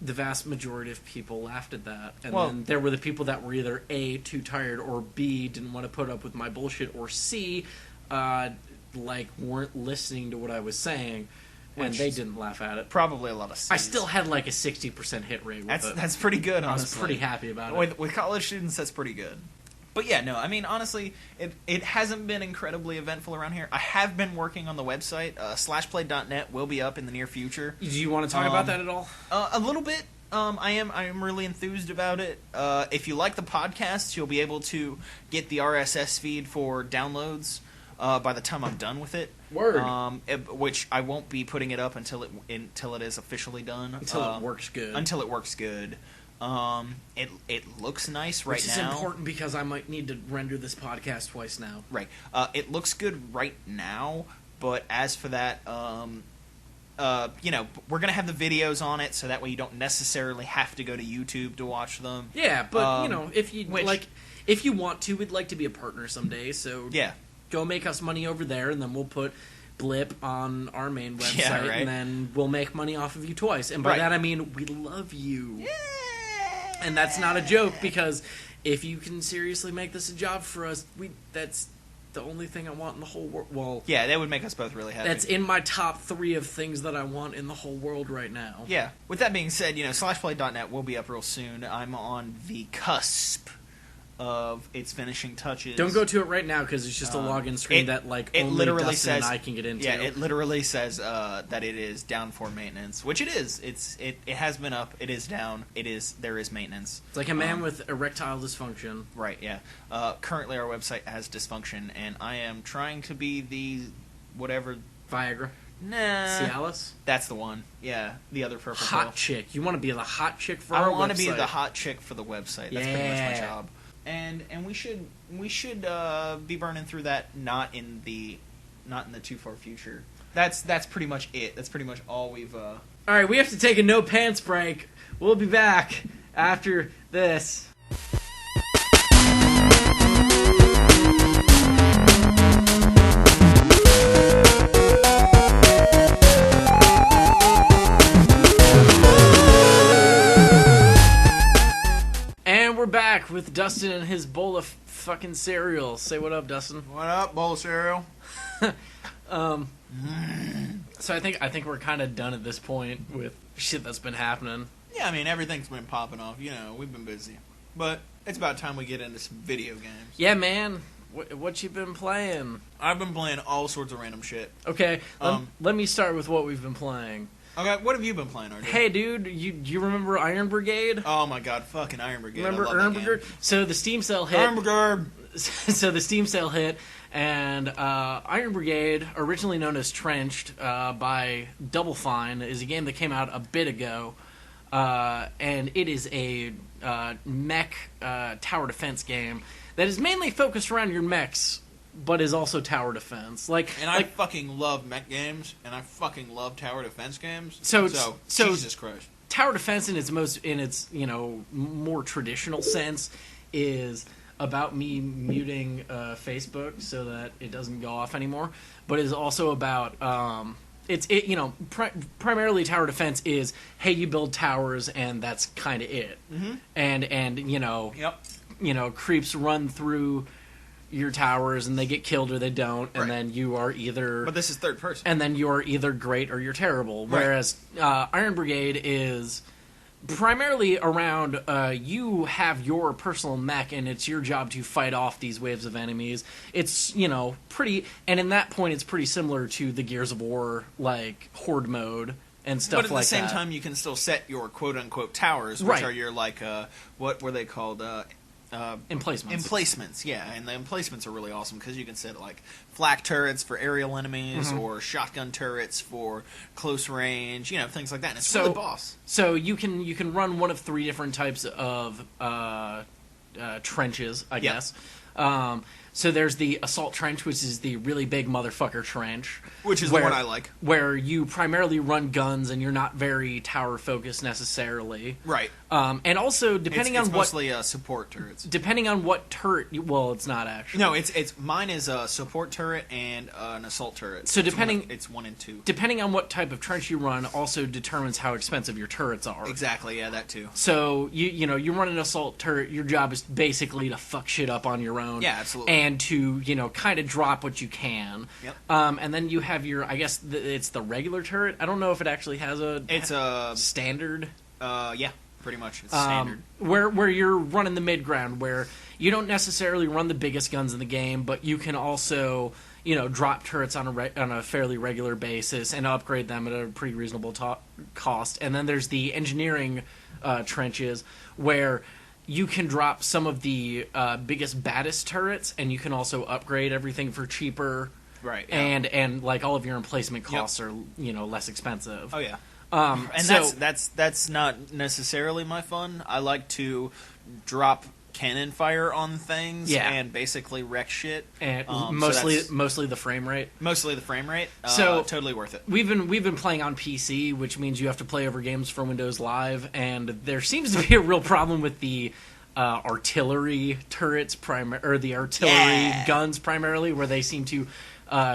the vast majority of people laughed at that. And then there were the people that were either A, too tired, or B, didn't want to put up with my bullshit, or C, weren't listening to what I was saying. And they didn't laugh at it. Probably a lot of C's. I still had a 60% hit rate with it. That's pretty good, honestly. I was pretty happy about it. With college students, that's pretty good. But yeah, no, I mean, honestly, it hasn't been incredibly eventful around here. I have been working on the website. Slashplayed.net will be up in the near future. Do you want to talk about that at all? A little bit. I am really enthused about it. If you like the podcast, you'll be able to get the RSS feed for downloads by the time I'm done with it. Word. Which I won't be putting it up until it is officially done. Until it works good. Until it works good. It looks nice right now. Which is important because I might need to render this podcast twice now. Right. It looks good right now, but as for that, we're gonna have the videos on it, so that way you don't necessarily have to go to YouTube to watch them. Yeah, but if you want to, we'd like to be a partner someday. So yeah. Go make us money over there, and then we'll put Blip on our main website, yeah, right. And then we'll make money off of you twice. And by that I mean we love you. Yeah. And that's not a joke, because if you can seriously make this a job for us, that's the only thing I want in the whole world. Well, yeah, that would make us both really happy. That's in my top 3 of things that I want in the whole world right now. Yeah. With that being said, Slashplayed.net will be up real soon. I'm on the cusp of its finishing touches. Don't go to it right now because it's just a login screen that only Dustin and I can get into. Yeah, it literally says that it is down for maintenance, which it is. It has been up. It is down. There is maintenance. It's like a man with erectile dysfunction. Right. Yeah. Currently, our website has dysfunction, and I am trying to be the whatever Viagra. Nah. Cialis? That's the one. Yeah, the other purple hot pill. Chick. You want to be the hot chick for our website. I want to be the hot chick for the website. That's pretty much my job. And we should be burning through that not in the too far future. That's pretty much it. That's pretty much all we've All right, we have to take a no pants break. We'll be back after this. Back with Dustin and his bowl of fucking cereal. Say what up, Dustin. What up, bowl of cereal? So I think we're kind of done at this point with shit that's been happening. Yeah, I mean everything's been popping off. You know, we've been busy, but it's about time we get into some video games. Yeah, man. What you been playing? I've been playing all sorts of random shit. Okay, let me start with what we've been playing. Okay, what have you been playing, RJ? Hey, dude, you remember Iron Brigade? Oh my god, fucking Iron Brigade! Remember Iron Brigade? So the Steam sale hit. Iron Brigade. So the Steam sale hit, and Iron Brigade, originally known as Trenched by Double Fine, is a game that came out a bit ago, and it is a mech tower defense game that is mainly focused around your mechs, but is also tower defense. I fucking love mech games, and I fucking love tower defense games. So Jesus Christ. Tower defense in its more traditional sense is about me muting Facebook so that it doesn't go off anymore, but is also about primarily tower defense is, hey, you build towers and that's kind of it. Mm-hmm. And creeps run through your towers and they get killed or they don't, and then you are either... But this is third person. And then you're either great or you're terrible. Right. Whereas Iron Brigade is primarily around you have your personal mech and it's your job to fight off these waves of enemies. It's, pretty... And in that point, it's pretty similar to the Gears of War, Horde mode and stuff like that. But at the same time, you can still set your quote-unquote towers, which are your, what were they called? Emplacements, yeah, and the emplacements are really awesome because you can set flak turrets for aerial enemies or shotgun turrets for close range, things like that. And it's really boss. So you can run one of three different types of trenches, I guess. So there's the assault trench, which is the really big motherfucker trench. Which is the one I like. Where you primarily run guns and you're not very tower focused necessarily. Right. And also, depending on what... It's mostly support turrets. Depending on what turret... Well, it's not actually. No, mine is a support turret and an assault turret. So it's 1 and 2. Depending on what type of trench you run also determines how expensive your turrets are. Exactly, yeah, that too. So, you run an assault turret, your job is basically to fuck shit up on your own. Yeah, absolutely. And to, kind of drop what you can. Yep. And then you have your, I guess it's the regular turret. I don't know if it actually has It's a... standard. Yeah, pretty much. It's standard. Where you're running the mid-ground, where you don't necessarily run the biggest guns in the game, but you can also, drop turrets on a fairly regular basis and upgrade them at a pretty reasonable cost. And then there's the engineering trenches, where you can drop some of the biggest, baddest turrets, and you can also upgrade everything for cheaper. Right. Yeah. And all of your emplacement costs are, less expensive. Oh, yeah. And that's not necessarily my fun. I like to drop cannon fire on things and basically wreck shit. And mostly the frame rate. Mostly the frame rate. So totally worth it. We've been playing on PC, which means you have to play over games for Windows Live, and there seems to be a real problem with the artillery turrets or the artillery guns primarily, where they seem to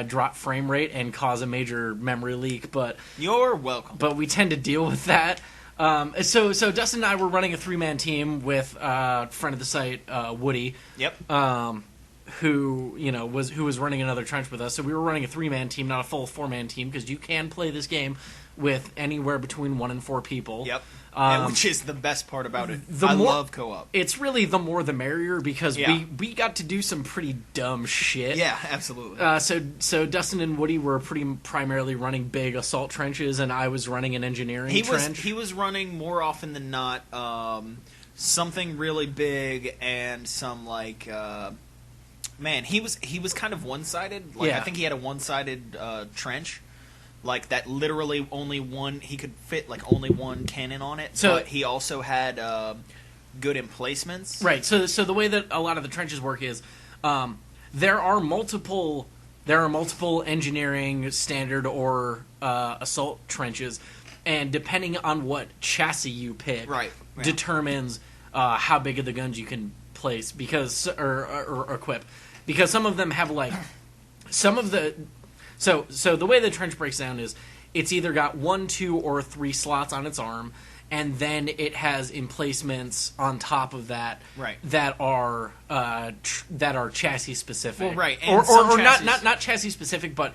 drop frame rate and cause a major memory leak. But you're welcome. But we tend to deal with that. So Dustin and I were running a 3-man team with friend of the site, Woody. Yep. who was running another trench with us. So we were running a 3-man team, not a full 4-man team, because you can play this game with anywhere between 1 and 4 people. Yep. Which is the best part about it. I love co-op. It's really the more the merrier, because we got to do some pretty dumb shit. Yeah, absolutely. So Dustin and Woody were primarily running big assault trenches, and I was running an engineering trench. He was running more often than not something really big and some like man, he was kind of one-sided. Like I think he had a one-sided trench. Like that, literally he could fit like only one cannon on it. So, but he also had good emplacements. Right. So the way that a lot of the trenches work is, there are multiple engineering standard or assault trenches, and depending on what chassis you pick, determines how big of the guns you can place or equip. Because some of them have like some of the. So the way the trench breaks down is it's either got 1, 2, or 3 slots on its arm, and then it has emplacements on top of that that are chassis specific. Well, right, and or not chassis specific, but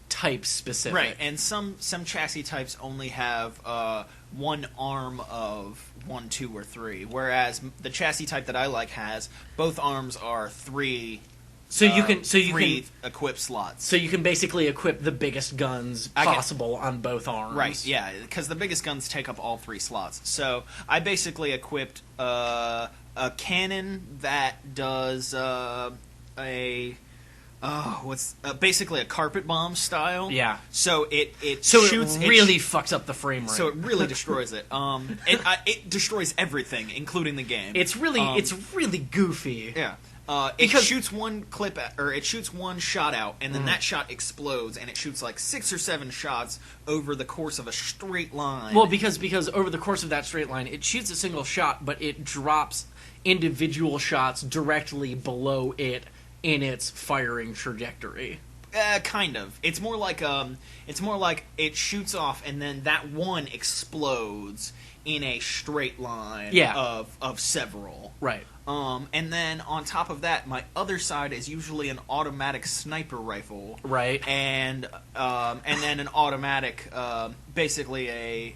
type specific. Right, and some chassis types only have one arm of 1, 2, or 3, whereas the chassis type that I like has both arms are 3. So you can equip slots. So you can basically equip the biggest guns possible on both arms. Right, yeah, because the biggest guns take up all 3 slots. So I basically equipped a cannon that does basically a carpet bomb style. Yeah. So it really fucks up the frame rate. So it really destroys it. It destroys everything, including the game. It's really goofy. Yeah. It shoots one shot out, and then that shot explodes, and it shoots like 6 or 7 shots over the course of a straight line. Well, because over the course of that straight line, it shoots a single shot, but it drops individual shots directly below it in its firing trajectory. Kind of. It's more like it shoots off, and then that one explodes in a straight line of several. Right. And then on top of that, my other side is usually an automatic sniper rifle. Right. And then an automatic, basically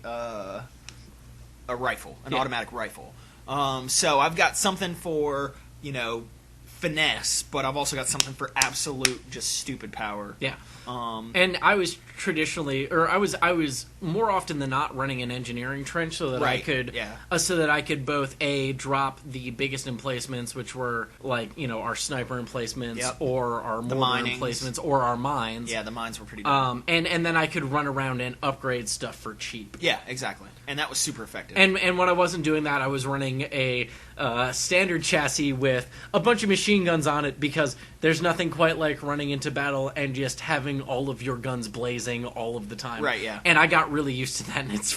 a rifle, an automatic rifle. So I've got something for, finesse, but I've also got something for absolute just stupid power. Yeah. And I was I was more often than not running an engineering trench so that I could both drop the biggest emplacements, which were like our sniper emplacements or our mortar emplacements or our mines. Yeah, the mines were pretty dumb. And then I could run around and upgrade stuff for cheap. Yeah, exactly. And that was super effective. And when I wasn't doing that, I was running a standard chassis with a bunch of machine guns on it, because there's nothing quite like running into battle and just having all of your guns blazing all of the time. Right, yeah. And I got really used to that, and it's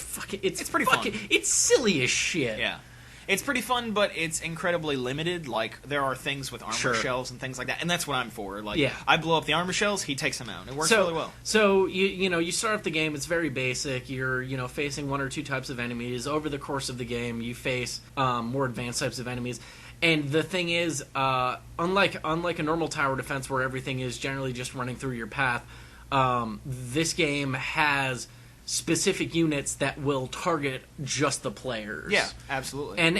pretty fun. It's silly as shit. Yeah. It's pretty fun, but it's incredibly limited. Like, there are things with armor shells and things like that, and that's what I'm for. Like, I blow up the armor shells, he takes them out. It works really well. So, you start up the game, it's very basic. You're, facing 1 or 2 types of enemies. Over the course of the game, you face more advanced types of enemies. And the thing is, unlike a normal tower defense where everything is generally just running through your path, this game has specific units that will target just the players. Yeah, absolutely. And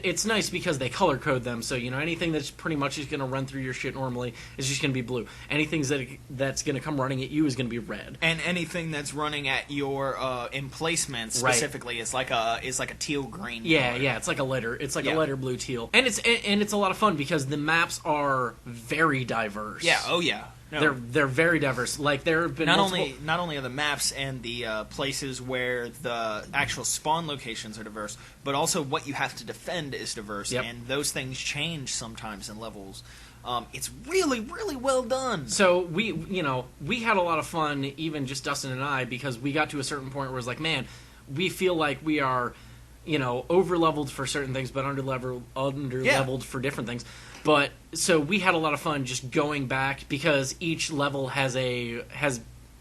it's nice because they color code them, so anything that's pretty much just going to run through your shit normally is just going to be blue. Anything that's going to come running at you is going to be red. And anything that's running at your emplacement specifically is like a teal green. Yeah, color. Yeah, it's like a lighter. It's like a lighter blue teal, and it's a lot of fun because the maps are very diverse. Yeah. Oh yeah. No. They're very diverse. Like, there have been not only are the maps and the places where the actual spawn locations are diverse, but also what you have to defend is diverse, and those things change sometimes in levels. It's really, really well done. So we had a lot of fun, even just Dustin and I, because we got to a certain point where it's like, man, we feel like we are, over-leveled for certain things, but under-leveled for different things. But so we had a lot of fun just going back, because each level has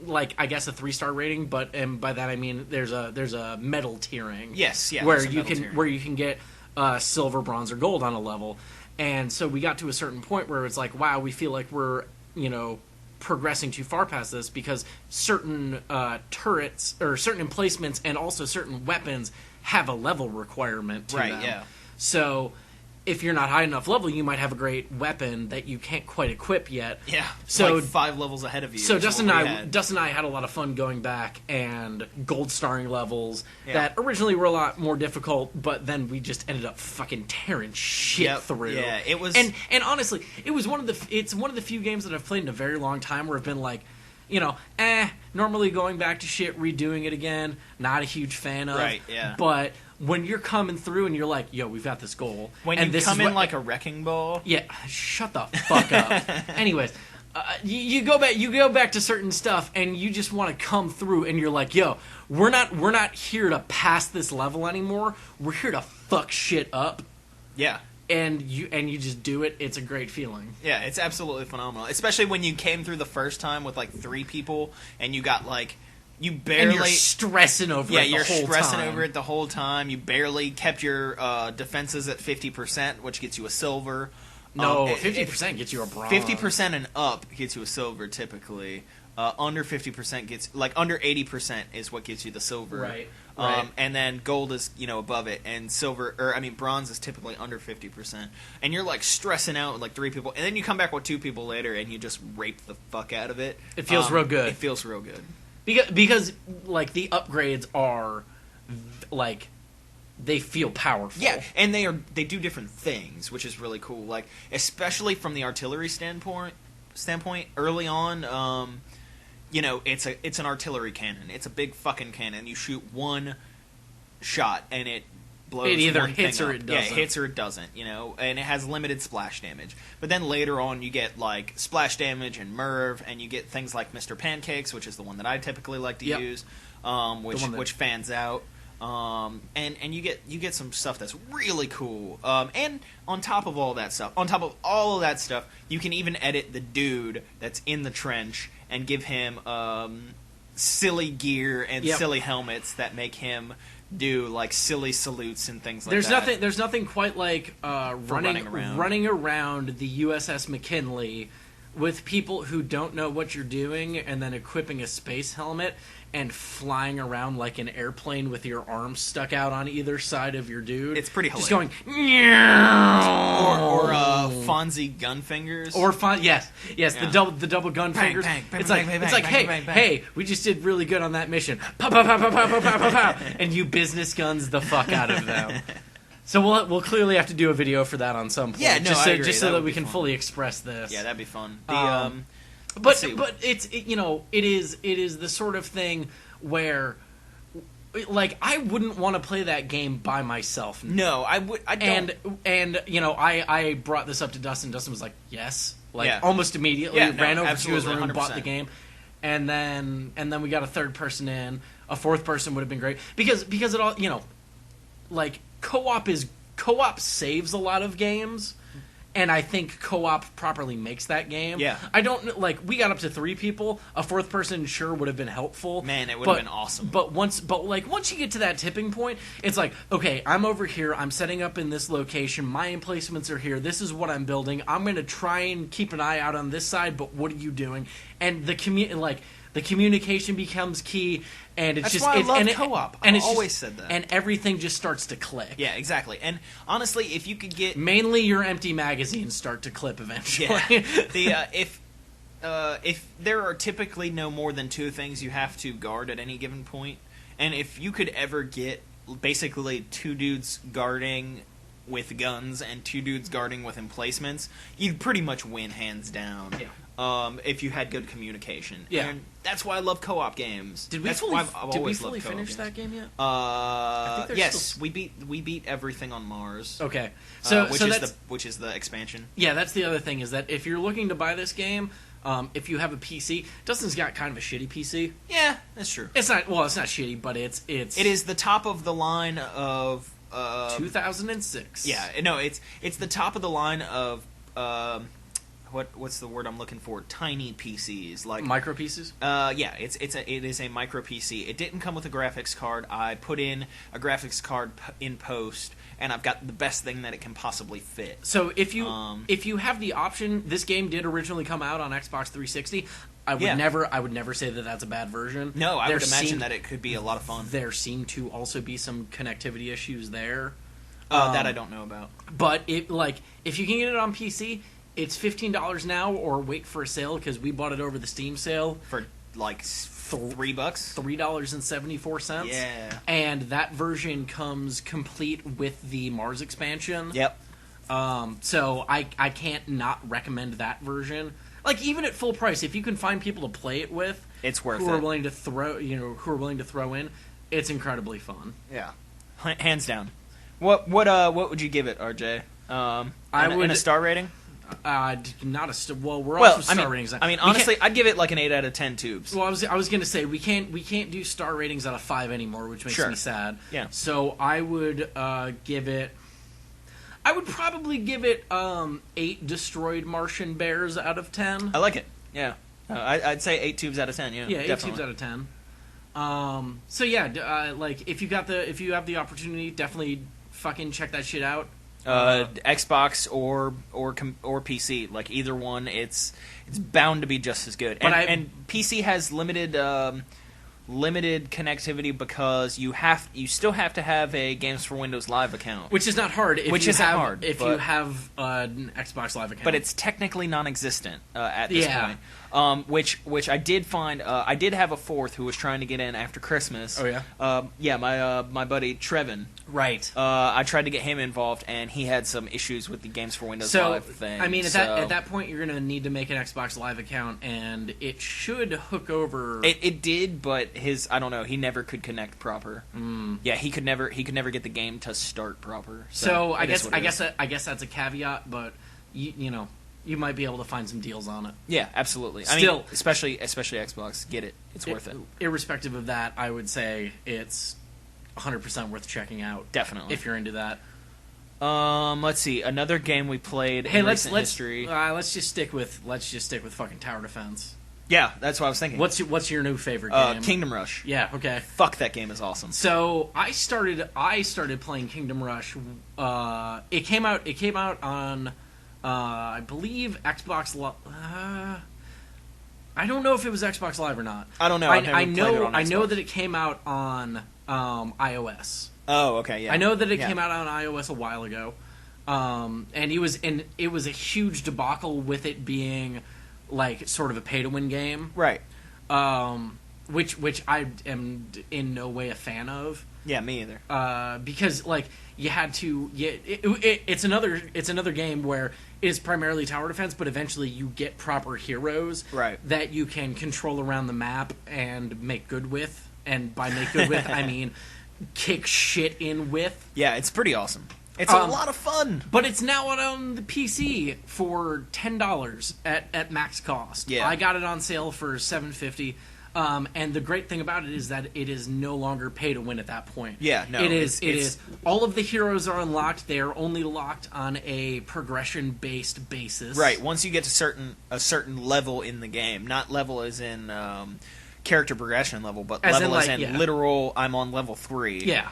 like, I guess, a 3-star rating, and by that I mean there's a medal tiering. Yes, yeah. Where you can get silver, bronze, or gold on a level. And so we got to a certain point where it's like, wow, we feel like we're, progressing too far past this because certain turrets or certain emplacements and also certain weapons have a level requirement to them. Right, yeah. So if you're not high enough level, you might have a great weapon that you can't quite equip yet. Yeah, so like 5 levels ahead of you. So Dustin and I had a lot of fun going back and gold starring levels that originally were a lot more difficult, but then we just ended up fucking tearing shit through. Yeah, it was, and honestly, it's one of the few games that I've played in a very long time where I've been like, normally going back to shit, redoing it again, not a huge fan of. Right, yeah. But when you're coming through and you're like, yo, we've got this goal. When you come in like a wrecking ball. Yeah, shut the fuck up. Anyways, you go back to certain stuff and you just want to come through and you're like, yo, we're not here to pass this level anymore. We're here to fuck shit up. Yeah. And you just do it. It's a great feeling. Yeah, it's absolutely phenomenal. Especially when you came through the first time with like 3 people and you got like you barely and you're stressing over it the whole time. Yeah, you're stressing over it the whole time. You barely kept your defenses at 50%, which gets you a silver. No, 50% gets you a bronze. 50% and up gets you a silver typically. Under 50% gets like under 80% is what gets you the silver. Right. And then gold is above it, and bronze is typically under 50%. And you're like stressing out with like 3 people, and then you come back with 2 people later, and you just rape the fuck out of it. It feels real good. It feels real good because like the upgrades are like they feel powerful. Yeah, and they do different things, which is really cool. Like especially from the artillery standpoint. Early on. It's an artillery cannon. It's a big fucking cannon. You shoot one shot, and it blows. It either one hits thing or up. it doesn't. Yeah, it hits or it doesn't. And it has limited splash damage. But then later on, you get like splash damage and Merv, and you get things like Mr. Pancakes, which is the one that I typically like to use, which fans out. And you get some stuff that's really cool. And on top of all that stuff, you can even edit the dude that's in the trench and give him silly gear and silly helmets that make him do like silly salutes and things like that. There's nothing quite like running around the USS McKinley with people who don't know what you're doing and then equipping a space helmet and flying around like an airplane with your arms stuck out on either side of your dude. It's pretty hilarious. Just going, or Fonzie gun fingers. Or yes, the double gun fingers. It's like hey, we just did really good on that mission. Pow, pow, pow, pow, pow, pow, pow, pow, and you business guns the fuck out of them. So we'll clearly have to do a video for that on some point. Yeah, no, I agree. Just so that we can fully express this. Yeah, that'd be fun. But it is the sort of thing where, like, I wouldn't want to play that game by myself. No, I don't. And I brought this up to Dustin. Dustin was like, yes, almost immediately. Ran over to his room, 100%. Bought the game, and then we got a third person in. A fourth person would have been great because it all like co-op saves a lot of games. And I think co-op properly makes that game. Yeah. I don't, we got up to 3 people. A fourth person sure would have been helpful. Man, it would have been awesome. But once you get to that tipping point, it's like, okay, I'm over here. I'm setting up in this location. My emplacements are here. This is what I'm building. I'm going to try and keep an eye out on this side, but what are you doing? And the communication becomes key. And it's That's why I love co-op. I've always said that. And everything just starts to click. Yeah, exactly. And honestly, if you could get... Mainly your empty magazines start to clip eventually. Yeah. If there are typically no more than 2 things you have to guard at any given point, and if you could ever get basically 2 dudes guarding with guns and 2 dudes guarding with emplacements, you'd pretty much win hands down. Yeah. If you had good communication. Yeah. And that's why I love co-op games. Did we fully finish that game yet? Yes, we beat everything on Mars. Okay. Which is the expansion. Yeah, that's the other thing is that if you're looking to buy this game, if you have a PC, Dustin's got kind of a shitty PC. Yeah, that's true. It's not shitty, but it is the top of the line of 2006. Yeah, no, it's the top of the line of what's the word I'm looking for? Tiny PCs, like micro PCs. Yeah, it is a micro PC. It didn't come with a graphics card. I put in a graphics card in post, and I've got the best thing that it can possibly fit. So if you have the option, this game did originally come out on Xbox 360. I would never say that that's a bad version. No, I would imagine that it could be a lot of fun. There seem to also be some connectivity issues there. That I don't know about. But if you can get it on PC, it's $15 now, or wait for a sale, because we bought it over the Steam sale for like $3, $3.74. Yeah, and that version comes complete with the Mars expansion. Yep. So I can't not recommend that version. Like, even at full price, if you can find people to play it with, it's worth it. Who are willing to throw in, it's incredibly fun. Yeah, hands down. What would you give it, RJ? In a star rating? Not a star. Well, we're also star ratings. I mean, honestly, I'd give it like an 8 out of 10 tubes. Well, I was gonna say we can't do star ratings out of 5 anymore, which makes me sad. Yeah. So I would give it. I would probably give it 8 destroyed Martian bears out of 10. I like it. Yeah. I'd say 8 tubes out of 10. Yeah. Yeah, 8 definitely. tubes out of 10. So yeah, like if you have the opportunity, definitely fucking check that shit out. Xbox or PC, like either one, it's bound to be just as good. And PC has limited connectivity because you still have to have a Games for Windows Live account, which is not hard. If you have an Xbox Live account, but it's technically non-existent at this point. Which I did find. I did have a fourth who was trying to get in after Christmas. Oh yeah. My buddy Trevin. Right. I tried to get him involved, and he had some issues with the Games for Windows Live thing. I mean, at that point, you're going to need to make an Xbox Live account, and it should hook over. It did, but I don't know. He never could connect proper. Yeah, he could never get the game to start proper. So I guess that's a caveat, but you know. You might be able to find some deals on it. Yeah, absolutely. I mean, especially Xbox, get it. It's worth it. Irrespective of that, I would say it's 100% worth checking out. Definitely, if you're into that. Let's see. Another game we played in recent history. Let's just stick with fucking tower defense. Yeah, that's what I was thinking. What's your new favorite game? Kingdom Rush. Yeah. Okay. Fuck, that game is awesome. So I started playing Kingdom Rush. It came out on. I believe Xbox Live. I don't know if it was Xbox Live or not. I don't know. I know that it came out on iOS. Oh, okay, yeah. I know that it came out on iOS a while ago, and it was a huge debacle with it being like sort of a pay-to-win game, right? Which I am in no way a fan of. Yeah, me either. Because like you had to, it's another game where it is primarily tower defense, but eventually you get proper heroes that you can control around the map and make good with. And by make good with, I mean kick shit in with. Yeah, it's pretty awesome. It's a lot of fun. But it's now on the PC for $10 at max cost. Yeah. I got it on sale for $7.50. And the great thing about it is that it is no longer pay to win at that point. Yeah, no. It is. All of the heroes are unlocked. They are only locked on a progression-based basis. Right. Once you get to a certain level in the game, not level as in character progression level, but level as in literal. I'm on level 3. Yeah.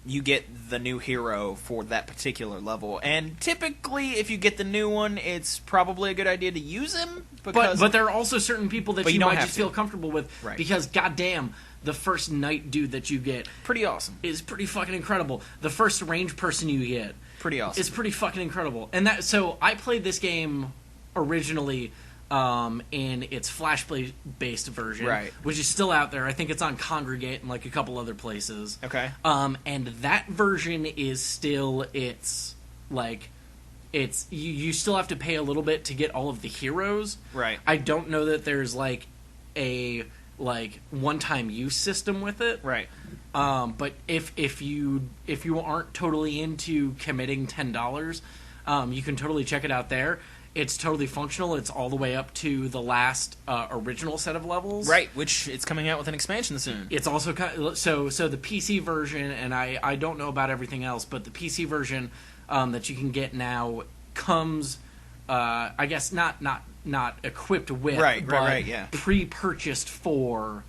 You get the new hero for that particular level, and typically, if you get the new one, it's probably a good idea to use him. But there are also certain people that you might just feel comfortable with, because goddamn, the first knight dude that you get pretty awesome is pretty fucking incredible. The first range person you get pretty awesome. It's pretty fucking incredible. So I played this game originally. In its Flashplay based version, which is still out there. I think it's on Congregate and like a couple other places. Okay. And that version is still you still have to pay a little bit to get all of the heroes. Right. I don't know that there's like a one-time use system with it. Right. But if you aren't totally into committing $10, you can totally check it out there. It's totally functional. It's all the way up to the last original set of levels. Right, which it's coming out with an expansion soon. It's also so the PC version, and I don't know about everything else, but the PC version that you can get now comes, I guess not equipped with, right, yeah, pre-purchased for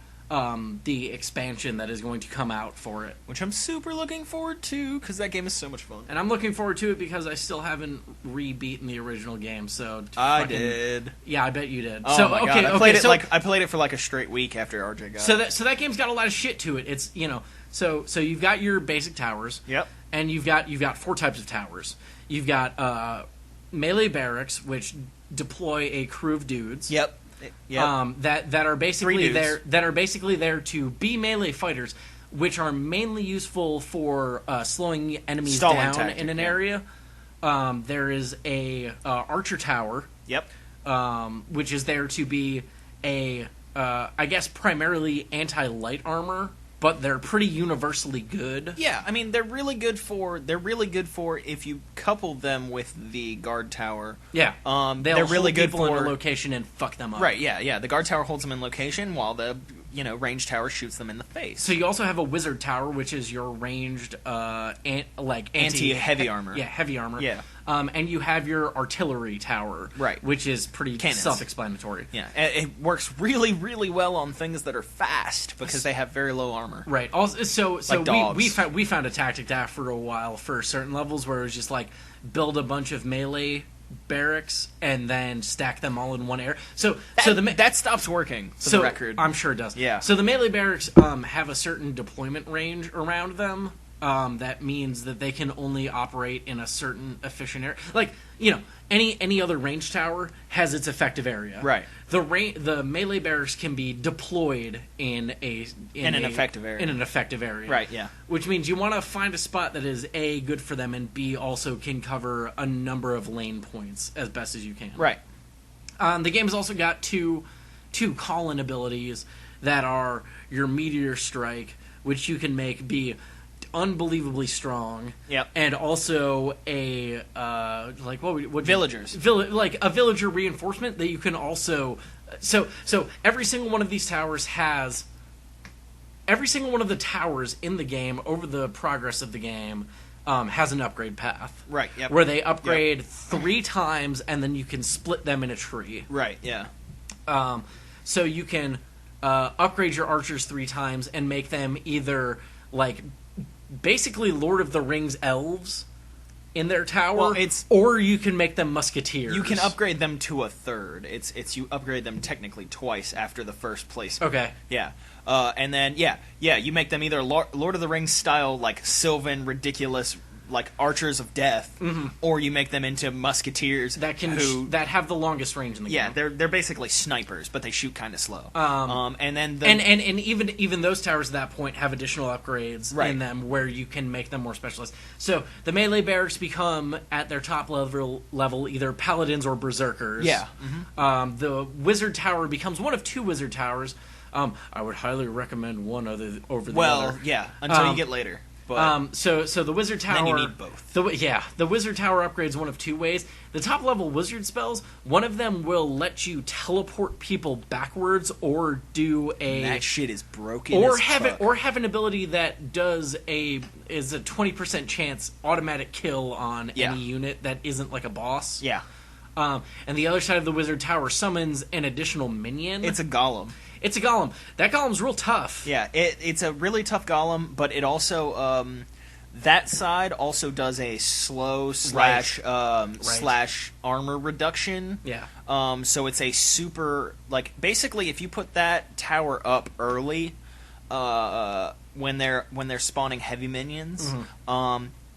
the expansion that is going to come out for it. Which I'm super looking forward to, because that game is so much fun. And I'm looking forward to it because I still haven't re-beaten the original game, so... I did. Yeah, I bet you did. Oh my god, I played it for like a straight week after RJ got it. So that game's got a lot of shit to it. It's, you know... So you've got your basic towers. Yep. And you've got 4 types of towers. You've got melee barracks, which deploy a crew of dudes. Yep. That are basically there to be melee fighters, which are mainly useful for slowing enemies down in an area. There is a archer tower. Yep. Which is there to be a I guess primarily anti-light armor, but they're pretty universally good. Yeah, I mean they're really good for if you couple them with the guard tower. Yeah, they're really good for in a location and fuck them up. Right. Yeah. The guard tower holds them in location while the range tower shoots them in the face. So you also have a wizard tower, which is your ranged anti-heavy armor. Yeah, heavy armor. Yeah. And you have your artillery tower, right, which is pretty self-explanatory. Yeah, it works really, really well on things that are fast because they have very low armor. Right. Also, so like we found a tactic after a while for certain levels where it was just like build a bunch of melee barracks and then stack them all in one area. That stops working. For the record, I'm sure it does. Yeah. So the melee barracks have a certain deployment range around them. That means that they can only operate in a certain efficient area. Like, any other range tower has its effective area. Right. The melee barracks can be deployed in an effective area. In an effective area. Right, yeah. Which means you want to find a spot that is A, good for them, and B, also can cover a number of lane points as best as you can. Right. The game has also got two call-in abilities that are your Meteor Strike, which you can make be unbelievably strong. Yep. And also a villagers. Like a villager reinforcement that you can also so every single one of these towers has every single one of the towers in the game over the progress of the game has an upgrade path. Right, yep. Where they upgrade 3 times and then you can split them in a tree. Right, yeah. So you can upgrade your archers 3 times and make them either like basically Lord of the Rings elves in their tower, or you can make them musketeers. You can upgrade them to a third. It's you upgrade them technically twice after the first placement. Okay. Yeah. And then you make them either Lord of the Rings style, like Sylvan ridiculous, like archers of death, or you make them into musketeers that have the longest range in the game. Yeah, they're basically snipers, but they shoot kind of slow. And then and even those towers at that point have additional upgrades in them where you can make them more specialized. So the melee barracks become at their top level either paladins or berserkers. Yeah. The wizard tower becomes one of 2 wizard towers. I would highly recommend one over the other. Well, yeah, until you get later. But so the wizard tower. Then you need both. The wizard tower upgrades one of 2 ways. The top level wizard spells, one of them will let you teleport people backwards, or do a that shit is broken. Or have an ability that is a 20% chance automatic kill on any unit that isn't like a boss. Yeah. And the other side of the wizard tower summons an additional minion. It's a golem. It's a golem. That golem's real tough. Yeah, it's a really tough golem, but it also that side also does a slow slash armor reduction. Yeah. So it's a super basically if you put that tower up early, when they're spawning heavy minions,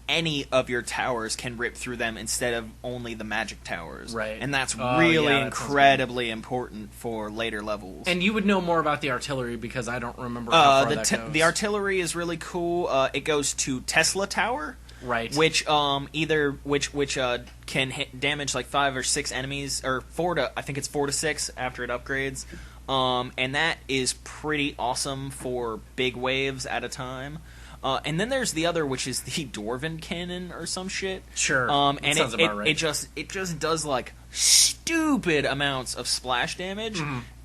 any of your towers can rip through them instead of only the magic towers. Right. And that's really incredibly important for later levels. And you would know more about the artillery because I don't remember how far that goes. The artillery is really cool. It goes to Tesla Tower. Right. Which can hit damage like 5 or 6 enemies, or 4 to 6 after it upgrades. And that is pretty awesome for big waves at a time. And then there's the other, which is the Dwarven Cannon or some shit. Sure. And it just does like stupid amounts of splash damage,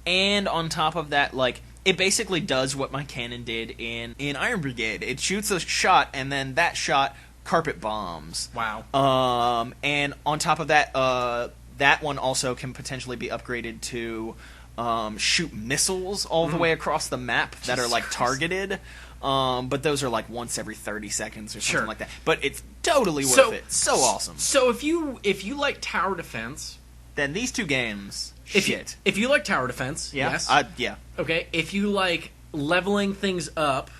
and on top of that, like it basically does what my cannon did in Iron Brigade. It shoots a shot, and then that shot carpet bombs. Wow. And on top of that, that one also can potentially be upgraded to shoot missiles all the way across the map that are like targeted. But those are like once every 30 seconds or something like that. But it's totally worth it. So awesome. So if you like tower defense, then these two games, if you like tower defense, yes. Yeah. Okay. If you like leveling things up,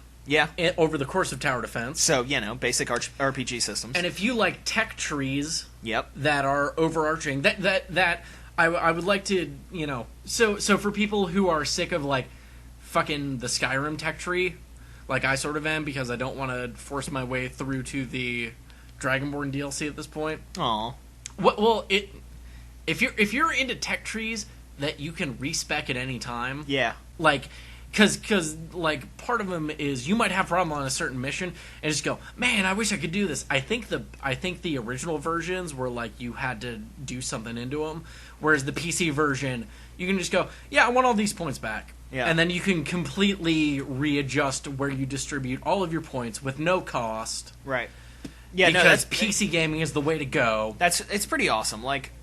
over the course of tower defense. So, basic RPG systems. And if you like tech trees, yep, that are overarching, that I would like to, so for people who are sick of like fucking the Skyrim tech tree, like I sort of am, because I don't want to force my way through to the Dragonborn DLC at this point. Aw. Well, if you're into tech trees that you can respec at any time, like. Because like, part of them is you might have a problem on a certain mission and just go, man, I wish I could do this. I think the original versions were like you had to do something into them, whereas the PC version, you can just go, I want all these points back. Yeah. And then you can completely readjust where you distribute all of your points with no cost. Right. Yeah, because PC gaming is the way to go. It's pretty awesome. Like,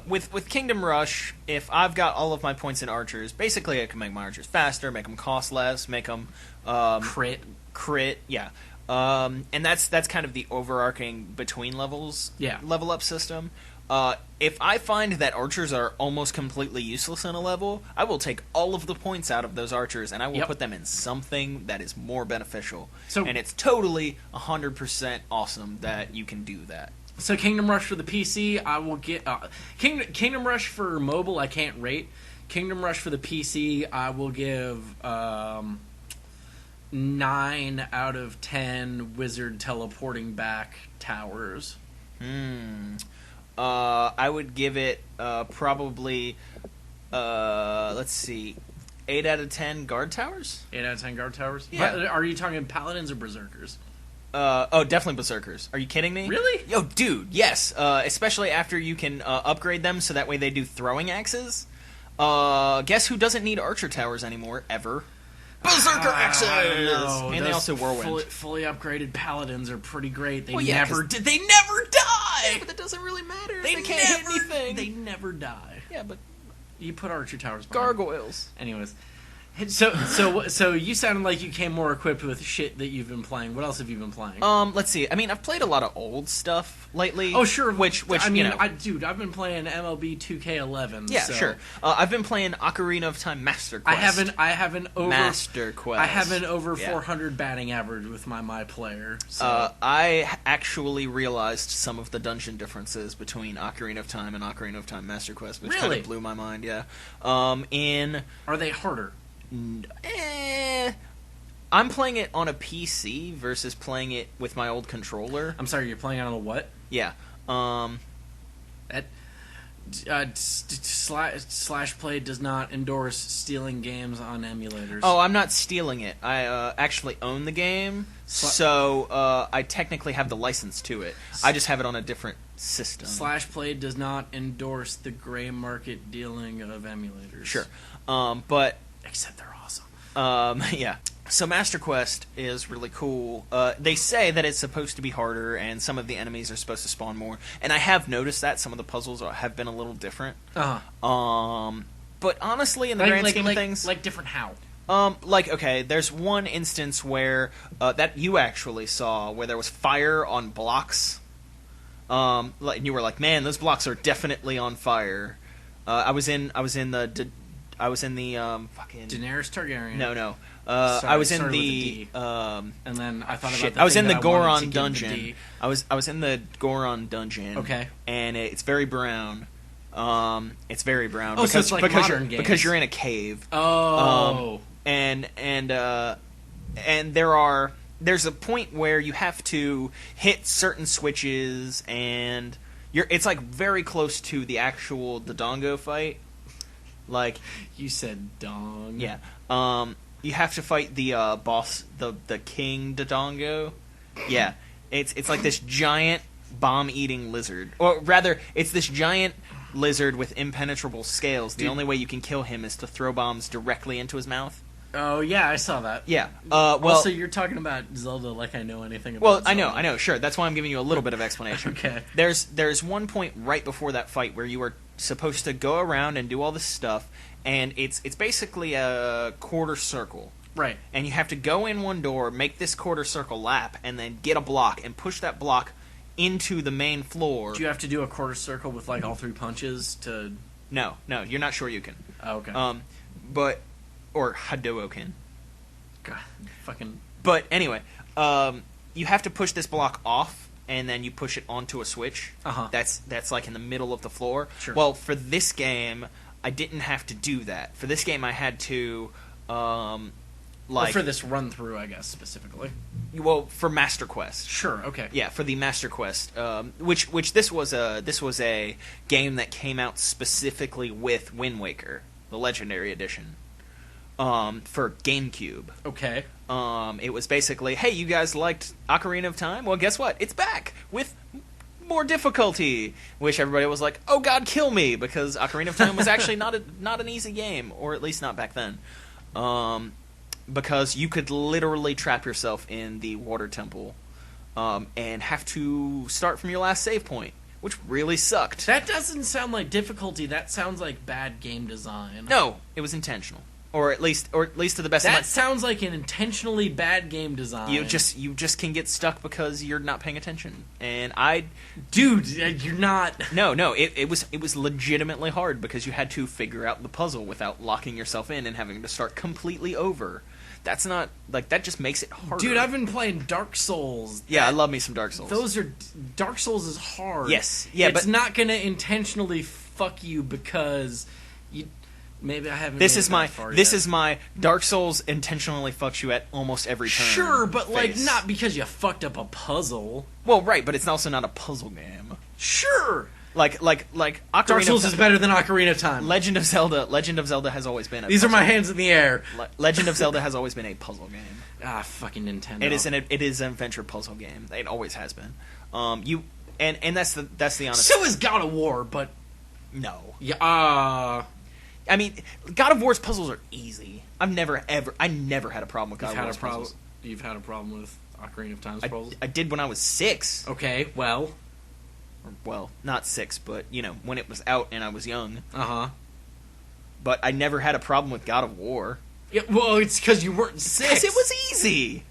with Kingdom Rush, if I've got all of my points in archers, basically I can make my archers faster, make them cost less, make them crit, yeah. And that's kind of the overarching between levels level up system. If I find that archers are almost completely useless in a level, I will take all of the points out of those archers and I will put them in something that is more beneficial. And it's totally 100% awesome that you can do that. So Kingdom Rush for the PC, I will get... Kingdom Rush for mobile, I can't rate. Kingdom Rush for the PC, I will give 9 out of 10 wizard teleporting back towers. I would give it probably, let's see, 8 out of 10 guard towers? 8 out of 10 guard towers? Yeah. Are you talking paladins or berserkers? Definitely berserkers. Are you kidding me? Really? Yo, dude, yes. Especially after you can upgrade them so that way they do throwing axes. Guess who doesn't need archer towers ananymore, ever? Berserker axes! And they also whirlwind. Fully upgraded paladins are pretty great. They never die! Yeah, but that doesn't really matter. They can't hit anything. They never die. Yeah, but... You put archer towers behind. Gargoyles. Anyways. So you sounded like you came more equipped with shit that you've been playing. What else have you been playing? Let's see. I mean, I've played a lot of old stuff lately. Oh, sure. Which I mean, I've been playing MLB 2K11. Yeah, sure. I've been playing Ocarina of Time Master Quest. I have an over Master Quest. I have an over 400 batting average with my player. So. I actually realized some of the dungeon differences between Ocarina of Time and Ocarina of Time Master Quest, which kind of blew my mind. Yeah. Are they harder? I'm playing it on a PC versus playing it with my old controller. I'm sorry, you're playing it on a what? Yeah. Slashplayed does not endorse stealing games on emulators. Oh, I'm not stealing it. I actually own the game, so I technically have the license to it. I just have it on a different system. Slashplayed does not endorse the gray market dealing of emulators. Sure. But... Except they're awesome. Yeah. So Master Quest is really cool. They say that it's supposed to be harder, and some of the enemies are supposed to spawn more. And I have noticed that some of the puzzles have been a little different. Uh-huh. But honestly, in the grand scheme of things... Like different how? Okay, there's one instance where, that you actually saw, where there was fire on blocks. And you were like, man, those blocks are definitely on fire. I was in the fucking... Daenerys Targaryen. No. I was in the... and then I thought about I was in the Goron dungeon. I was in the Goron dungeon. Okay. And it's very brown. It's very brown. So it's like modern games. Because you're in a cave. Oh. And there's a point where you have to hit certain switches, and it's like very close to the actual Dodongo fight. Like, you said dong. Yeah. You have to fight the boss, the King Dodongo. Yeah. It's like this giant bomb-eating lizard. Or rather, it's this giant lizard with impenetrable scales. The only way you can kill him is to throw bombs directly into his mouth. Oh, yeah, I saw that. Yeah. So you're talking about Zelda like I know anything about Zelda. I know, sure. That's why I'm giving you a little bit of explanation. Okay. There's one point right before that fight where you are supposed to go around and do all this stuff, and it's basically a quarter circle. Right. And you have to go in one door, make this quarter circle lap, and then get a block and push that block into the main floor. Do you have to do a quarter circle with like all 3 punches to? No, you're not sure you can. Oh, okay. Or Hadouken. God, fucking. But anyway, you have to push this block off, and then you push it onto a switch. Uh-huh. That's like in the middle of the floor. Sure. Well, for this game, I didn't have to do that. For this game, I had to, or for this run through, I guess specifically. Well, for Master Quest. Sure. Okay. Yeah, for the Master Quest, which this was a game that came out specifically with Wind Waker, the Legendary Edition, for GameCube. Okay. It was basically, hey, you guys liked Ocarina of Time? Well, guess what? It's back with more difficulty, which everybody was like, oh God, kill me, because Ocarina of Time was actually not an easy game, or at least not back then. Because you could literally trap yourself in the water temple and have to start from your last save point, which really sucked. That doesn't sound like difficulty. That sounds like bad game design. No, it was intentional. Or at least to the best of my... That sounds like an intentionally bad game design. You just can get stuck because you're not paying attention. And Dude, you're not... No, it was legitimately hard because you had to figure out the puzzle without locking yourself in and having to start completely over. That's not... Like, that just makes it harder. Dude, I've been playing Dark Souls. Yeah, I love me some Dark Souls. Dark Souls is hard. Yes. Yeah, it's not going to intentionally fuck you because... Maybe I haven't. This is my Dark Souls intentionally fucks you at almost every turn. Sure, but like not because you fucked up a puzzle. Well, right, but it's also not a puzzle game. Sure. Like Ocarina Dark Souls is better than Ocarina of Time. Legend of Zelda has always been. These are my hands in the air. Legend of Zelda has always been a puzzle game. Ah, fucking Nintendo. It is an adventure puzzle game. It always has been. And that's the honest. So is God of War, but no. Yeah. I mean, God of War's puzzles are easy. I never had a problem with God of War's puzzles. You've had a problem with Ocarina of Time's puzzles? I did when I was 6. Okay, well. Well, not 6, but, when it was out and I was young. Uh-huh. But I never had a problem with God of War. Yeah, well, it's because you weren't 6. Because it was easy.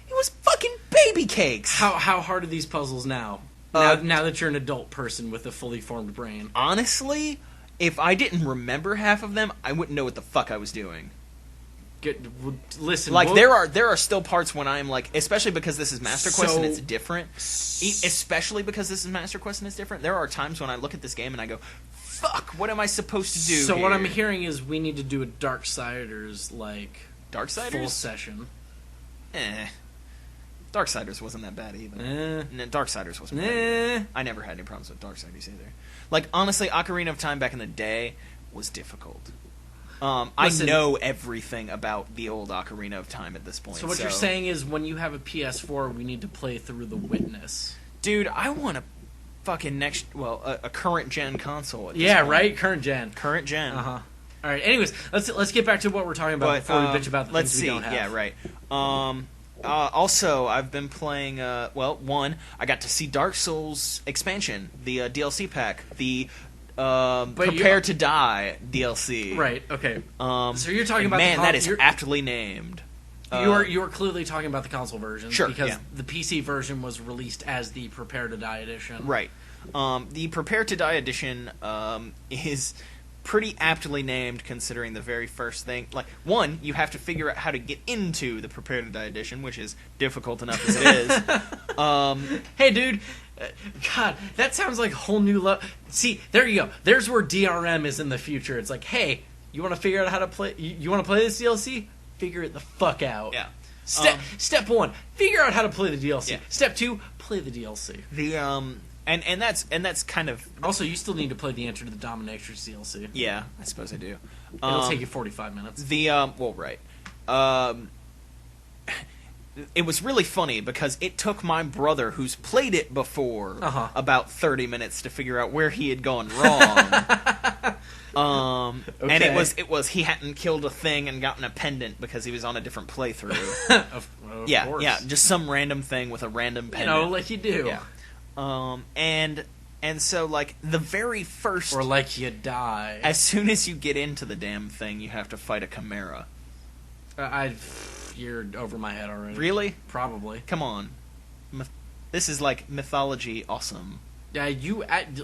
It was fucking baby cakes. How hard are these puzzles now? Now that you're an adult person with a fully formed brain. Honestly... If I didn't remember half of them, I wouldn't know what the fuck I was doing. Listen, like there are still parts when I am like, especially because this is Master Quest and it's different. Especially because this is Master Quest and it's different. There are times when I look at this game and I go, "Fuck, what am I supposed to do?" So here? what I'm hearing is we need to do a Darksiders Darksiders full session. Darksiders wasn't that bad either. No, Darksiders wasn't bad either. I never had any problems with Darksiders either. Like, honestly, Ocarina of Time back in the day was difficult. I know everything about the old Ocarina of Time at this point. So what you're saying is when you have a PS4, we need to play through The Witness. Dude, I want a fucking a current-gen console at this point. Right? Current gen. Current gen. Uh-huh. All right, anyways, let's get back to what we're talking about before we bitch about the things we don't have. Yeah, right. Also, I've been playing, one, I got to see Dark Souls expansion, the DLC pack, the Prepare to Die DLC. Right, okay. So you're talking about that is aptly named. You're clearly talking about the console version. Sure, because the PC version was released as the Prepare to Die edition. Right. The Prepare to Die edition is... pretty aptly named considering the very first thing. Like, one, you have to figure out how to get into the Prepare to Die edition, which is difficult enough as it is. Hey, dude. God, that sounds like a whole new level. See, there you go. There's where DRM is in the future. It's like, hey, you want to figure out how to play... You want to play this DLC? Figure it the fuck out. Yeah. Step 1, figure out how to play the DLC. Yeah. Step 2, play the DLC. And that's kind of... Also, you still need to play the Enter to the Dominatrix DLC. Yeah, I suppose I do. It'll take you 45 minutes. Right. It was really funny because it took my brother, who's played it before, about 30 minutes to figure out where he had gone wrong. Okay. And it was he hadn't killed a thing and gotten a pendant because he was on a different playthrough. Of yeah, course. yeah, just some random thing with a random pendant. Like you do. Yeah. And And so, like, the very first... Or, like, you die. As soon as you get into the damn thing, you have to fight a chimera. You're over my head already. Really? Probably. Come on. This is, like, mythology awesome. Yeah,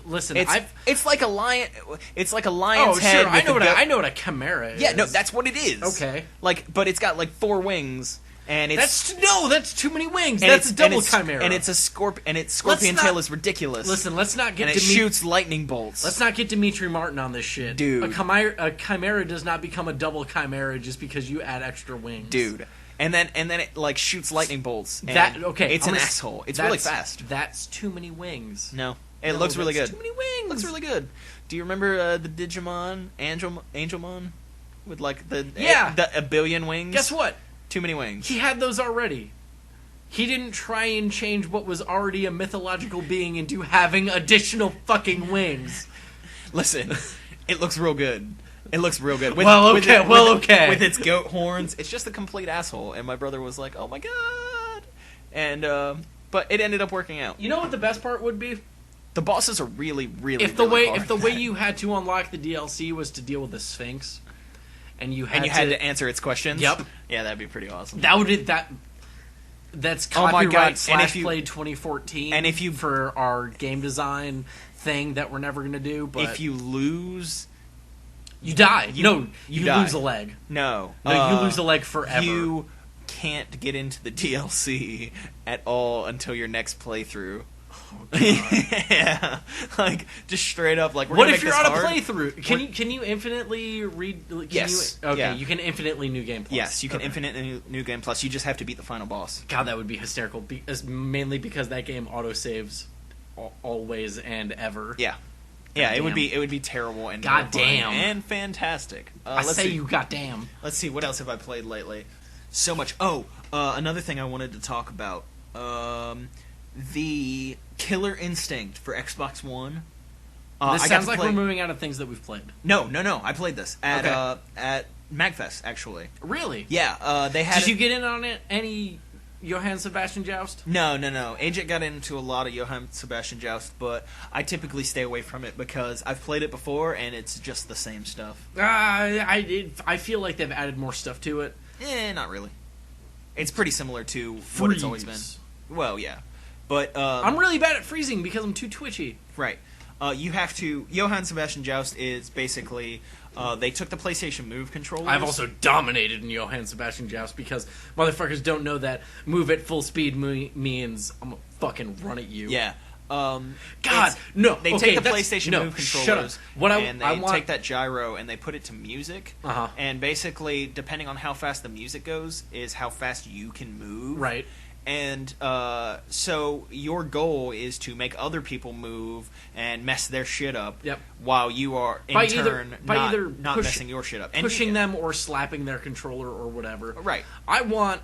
listen. It's like a lion. It's like a lion's head. Oh, sure. I know what a chimera is. Yeah, no, that's what it is. Okay. Like, but it's got like 4 wings, and it's that's too many wings. That's a double chimera. And it's a and its scorpion tail is ridiculous. Listen, let's not get. And it shoots lightning bolts. Let's not get Dimitri Martin on this shit, dude. A chimera does not become a double chimera just because you add extra wings, dude. And then it like shoots lightning bolts. It's an asshole. It's really fast. That's too many wings. No, it looks really good. Too many wings. Looks really good. Do you remember the Digimon Angelmon with like a billion wings? Guess what? Too many wings. He had those already. He didn't try and change what was already a mythological being into having additional fucking wings. Listen, it looks real good. It looks real good. Okay. With its goat horns. It's just a complete asshole. And my brother was like, oh my god. And, but it ended up working out. You know what the best part would be? The bosses are really, really, if the way you had to unlock the DLC was to deal with the Sphinx, and you had to answer its questions. Yep. Yeah, that'd be pretty awesome. That's copyright Slashplayed 2014. And if you for our game design thing that we're never gonna do, but if you lose. You die. You lose a leg. No, you lose a leg forever. You can't get into the DLC at all until your next playthrough. Oh, yeah, like just straight up. Like, what if you're on a playthrough? Can you infinitely read? Yes. You can infinitely new game plus. Yes, you can infinitely new game plus. You just have to beat the final boss. God, that would be hysterical. Mainly because that game autosaves always and ever. Yeah. Yeah, it would be terrible and goddamn and fantastic. You goddamn. Let's see, what else have I played lately? So much. Oh, another thing I wanted to talk about. The Killer Instinct for Xbox One. This sounds like we're moving out of things that we've played. No. I played this at MagFest actually. Really? Yeah. They had. Did you get in on it? Any Johann Sebastian Joust? No. AJ got into a lot of Johann Sebastian Joust, but I typically stay away from it because I've played it before and it's just the same stuff. I feel like they've added more stuff to it. Not really. It's pretty similar to what it's always been. Well, yeah. But I'm really bad at freezing because I'm too twitchy. Right. You have to... Johann Sebastian Joust is basically... they took the PlayStation Move controllers. I've also dominated in Johann Sebastian Joust because motherfuckers don't know that move at full speed means I'm gonna fucking run at you. Yeah. God, no. They take the PlayStation Move controllers and they take that gyro and they put it to music. Uh-huh. And basically, depending on how fast the music goes, is how fast you can move. Right. And so your goal is to make other people move and mess their shit up. Yep. While you are not messing your shit up, pushing them or slapping their controller or whatever. Right. I want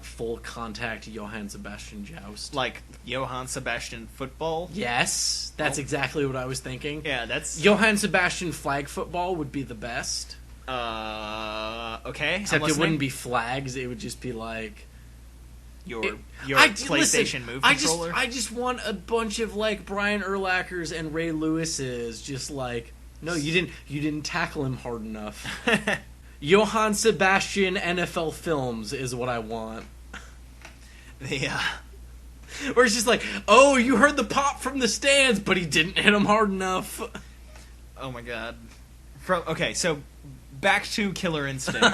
full contact Johann Sebastian Joust. Like Johann Sebastian football? Yes, that's exactly what I was thinking. Yeah, that's... Johann Sebastian flag football would be the best. Okay. Except it wouldn't be flags, it would just be like... Your PlayStation Move controller? I just want a bunch of, like, Brian Urlachers and Ray Lewis's, just like... No, you didn't tackle him hard enough. Johann Sebastian NFL Films is what I want. Yeah. Where it's just like, oh, you heard the pop from the stands, but he didn't hit him hard enough. Oh my god. Okay, so back to Killer Instinct.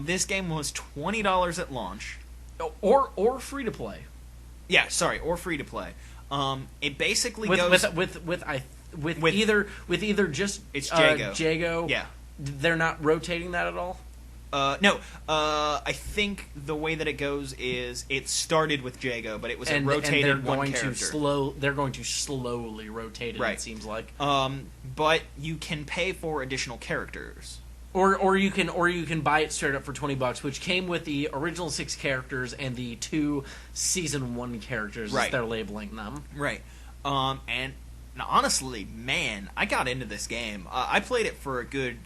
This game was $20 at launch, or free to play. Yeah, sorry, or free to play. It basically goes with either just it's Jago. Jago. Yeah. They're not rotating that at all? No. I think the way that it goes is it started with Jago, but it was rotated one character. They're going to slowly rotate it, right. It seems like. But you can pay for additional characters. Or you can buy it straight up for $20, which came with the original 6 characters and the 2 season 1 characters, right. As they're labeling them. Right. And honestly, man, I got into this game. I played it for a good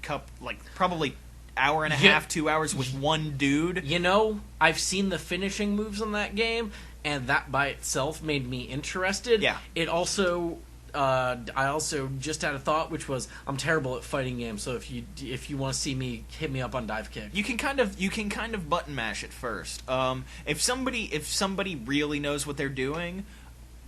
probably hour and a half, 2 hours with one dude. You know, I've seen the finishing moves on that game, and that by itself made me interested. Yeah. It also, I also just had a thought, which was, I'm terrible at fighting games, so if you want to see me, hit me up on Dive Kick. You can kind of button mash it first. If somebody really knows what they're doing,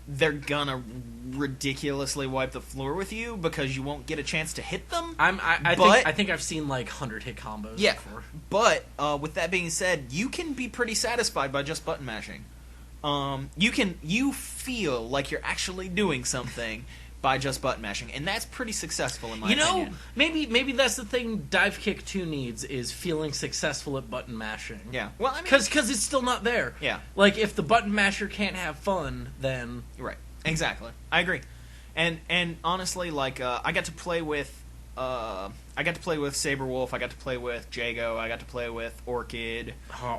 they're gonna ridiculously wipe the floor with you because you won't get a chance to hit them. I think I've seen like 100 hit combos before. But with that being said, you can be pretty satisfied by just button mashing. You feel like you're actually doing something by just button mashing, and that's pretty successful in my opinion. Maybe that's the thing Dive Kick 2 needs, is feeling successful at button mashing. Yeah. Well, I mean, because it's still not there. Yeah. Like, if the button masher can't have fun, then right. Exactly. I agree. And honestly, like I got to play with Saberwolf, I got to play with Jago, I got to play with Orchid.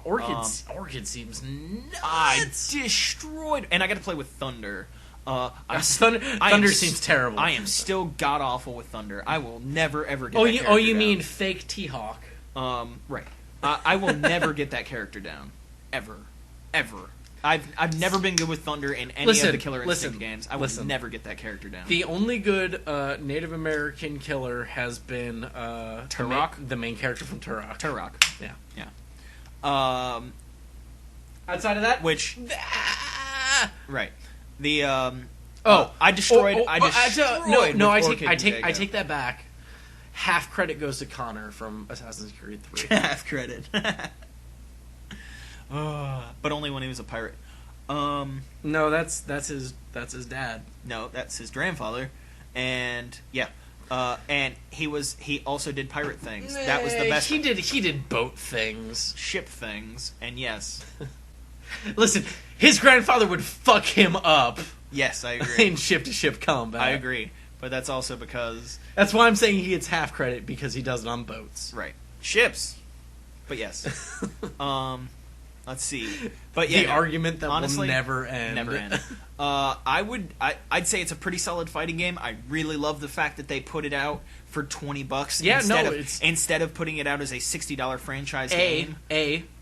Orchid seems nuts. I destroyed, and I got to play with Thunder. Thunder seems terrible. I am still god awful with Thunder. I will never ever get. You mean fake T-Hawk? Right. I will never get that character down, ever. I've never been good with Thunder in any of the Killer Instinct games. I will never get that character down. The only good Native American killer has been Turok, the main character from Turok. Yeah. Outside of that, right. I destroyed. I take that back. Half credit goes to Connor from Assassin's Creed 3. Half credit. But only when he was a pirate. No, that's his dad. No, that's his grandfather, and yeah. And he also did pirate things. That was the best. He did boat things, ship things, and yes. Listen, his grandfather would fuck him up. Yes, I agree. In ship-to-ship combat. I agree. But that's also because... That's why I'm saying he gets half credit, because he does it on boats. Right. Ships. But yes. Let's see. But yeah, the argument that honestly, will never end. Never end. I'd say it's a pretty solid fighting game. I really love the fact that they put it out for $20. Yeah, instead of putting it out as a $60 franchise game.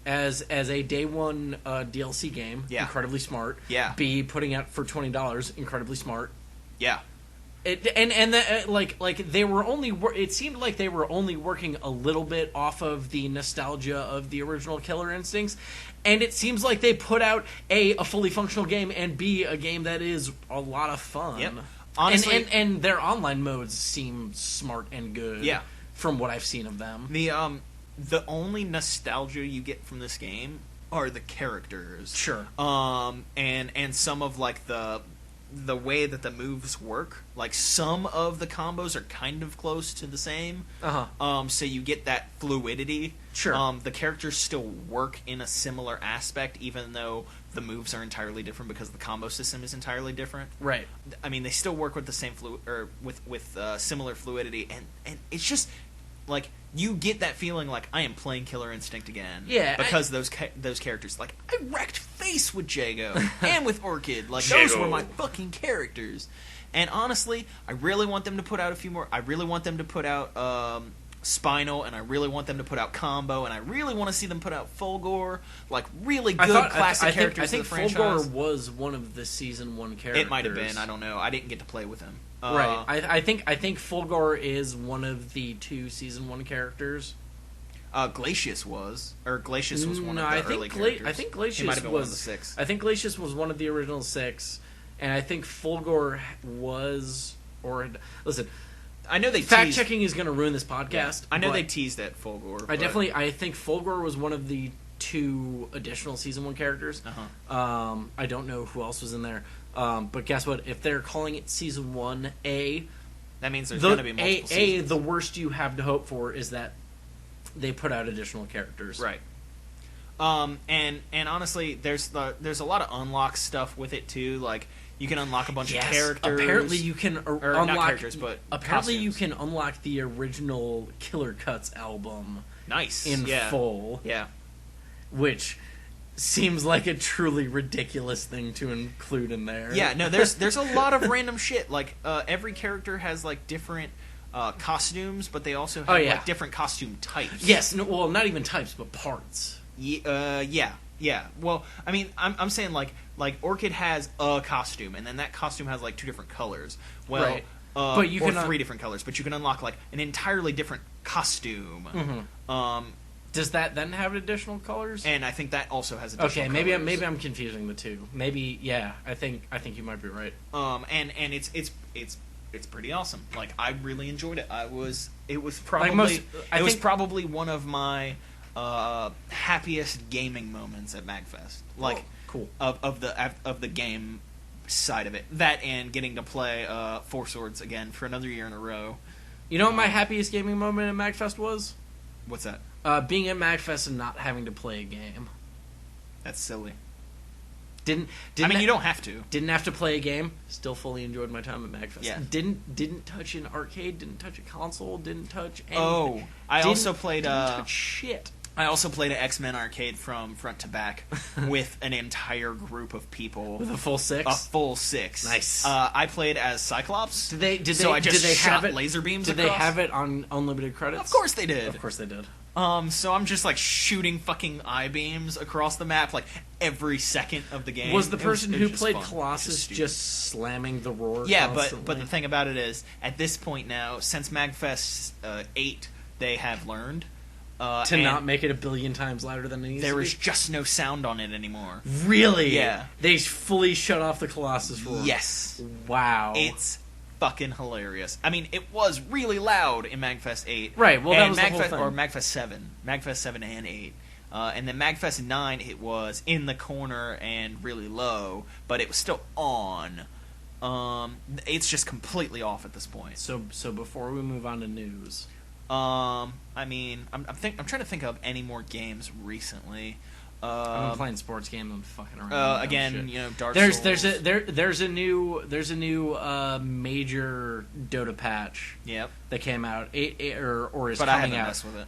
As a day one DLC game, incredibly smart. Yeah. B, putting out for $20, incredibly smart. Yeah. They were only. It seemed like they were only working a little bit off of the nostalgia of the original Killer Instincts, and it seems like they put out a fully functional game, and B, a game that is a lot of fun. Yep. Honestly, and their online modes seem smart and good. Yeah. From what I've seen of them. The only nostalgia you get from this game are the characters. Sure. And some of like the way that the moves work, like some of the combos are kind of close to the same. So you get that fluidity. Sure. The characters still work in a similar aspect, even though the moves are entirely different because the combo system is entirely different. Right. I mean, they still work with the same with similar fluidity, and it's just like you get that feeling like I am playing Killer Instinct again. Yeah. Because those characters, like I wrecked face with Jago and with Orchid, like those were my fucking characters. And honestly, I really want them to put out a few more. I really want them to put out Spinal, and I really want them to put out Combo, and I really want to see them put out Fulgore, like really good classic characters of the franchise. I think Fulgore was one of the Season 1 characters. It might have been. I don't know. I didn't get to play with him. Right. I think Fulgore is one of the 2 Season 1 characters. Glacius was one of the early characters. I think Glacius he might have been was one of the 6. I think Glacius was one of the original 6, and I think Fulgore was. Or listen, I know they fact checking is going to ruin this podcast. Yeah. I know they teased at Fulgore. I think Fulgore was one of the 2 additional Season 1 characters. I don't know who else was in there. But guess what? If they're calling it Season 1, that means there's going to be multiple seasons. The worst you have to hope for is that they put out additional characters. Right. And honestly, there's a lot of unlock stuff with it too. Like you can unlock a bunch of characters. Apparently, you can unlock not characters, but apparently costumes. you can unlock the original Killer Cuts album. Nice in full. Yeah. Which seems like a truly ridiculous thing to include in there. Yeah, no, there's a lot of random shit. Like every character has like different costumes, but they also have like different costume types. Yes, well, not even types, but parts. Yeah, Yeah. Well, I mean, I'm saying like Orchid has a costume, and then that costume has like 2 different colors. Well, right. But you can 3 different colors, but you can unlock like an entirely different costume. Mm-hmm. Does that then have additional colors? And I think that also has additional colors. Okay, maybe I'm confusing the two. Maybe I think you might be right. And it's pretty awesome. Like, I really enjoyed it. It was probably one of my happiest gaming moments at MagFest. Like, cool. Of the game side of it. That and getting to play Four Swords again for another year in a row. You know what my happiest gaming moment at MagFest was? What's that? Being at MagFest and not having to play a game. That's silly. Didn't I mean, you don't have to. Didn't have to play a game. Still fully enjoyed my time at MagFest. Yeah. Didn't touch an arcade. Didn't touch a console. Didn't touch anything. Oh, I also played. Didn't touch shit. I also played an X-Men arcade from front to back with an entire group of people. With a full 6? A full 6. Nice. I played as Cyclops. Did they shot have it, laser beams Did across. They have it on unlimited credits? Of course they did. Of course they did. So I'm just like shooting fucking I-beams across the map like every second of the game. Was the person who played Colossus just slamming the roar? Yeah, constantly? but the thing about it is, at this point now, since MagFest 8, they have learned to not make it a billion times louder than it needs to be. There is just no sound on it anymore. Really? Yeah. They fully shut off the Colossus roar. Yes. Wow. It's fucking hilarious. I mean, it was really loud in MagFest 8. Right, well, that was the whole thing. Or MagFest 7. MagFest 7 and 8. And then MagFest 9, it was in the corner and really low, but it was still on. It's just completely off at this point. So before we move on to news... I mean, I'm trying to think of any more games recently. I've been playing sports games and fucking around. Again, you know, Dark Souls. There's a new major Dota patch. Yep. That came out or is but coming I haven't out. Messed with it.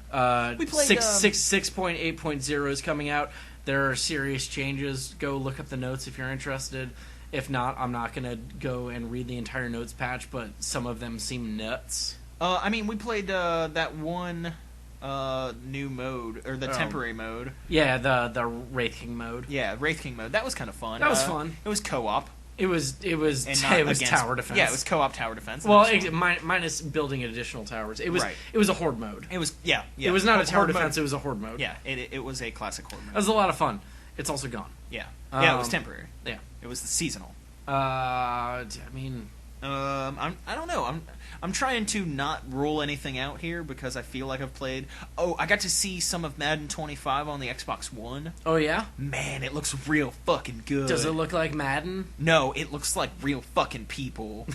We played 6.8.0 is coming out. There are serious changes. Go look up the notes if you're interested. If not, I'm not gonna go and read the entire notes patch, but some of them seem nuts. I mean, we played that one new mode, or the temporary mode. Yeah, the Wraith King mode. Yeah, Wraith King mode. That was kind of fun. That was fun. It was co-op. It was tower defense. Yeah, it was co-op tower defense. Well, minus building additional towers. It was a horde mode. It was yeah. It was not a tower defense. It was a horde mode. Yeah, it was a classic horde mode. It was a lot of fun. It's also gone. Yeah, it was temporary. Yeah, it was the seasonal. I mean, I don't know. I'm trying to not rule anything out here because I feel like I've played... Oh, I got to see some of Madden 25 on the Xbox One. Oh, yeah? Man, it looks real fucking good. Does it look like Madden? No, it looks like real fucking people.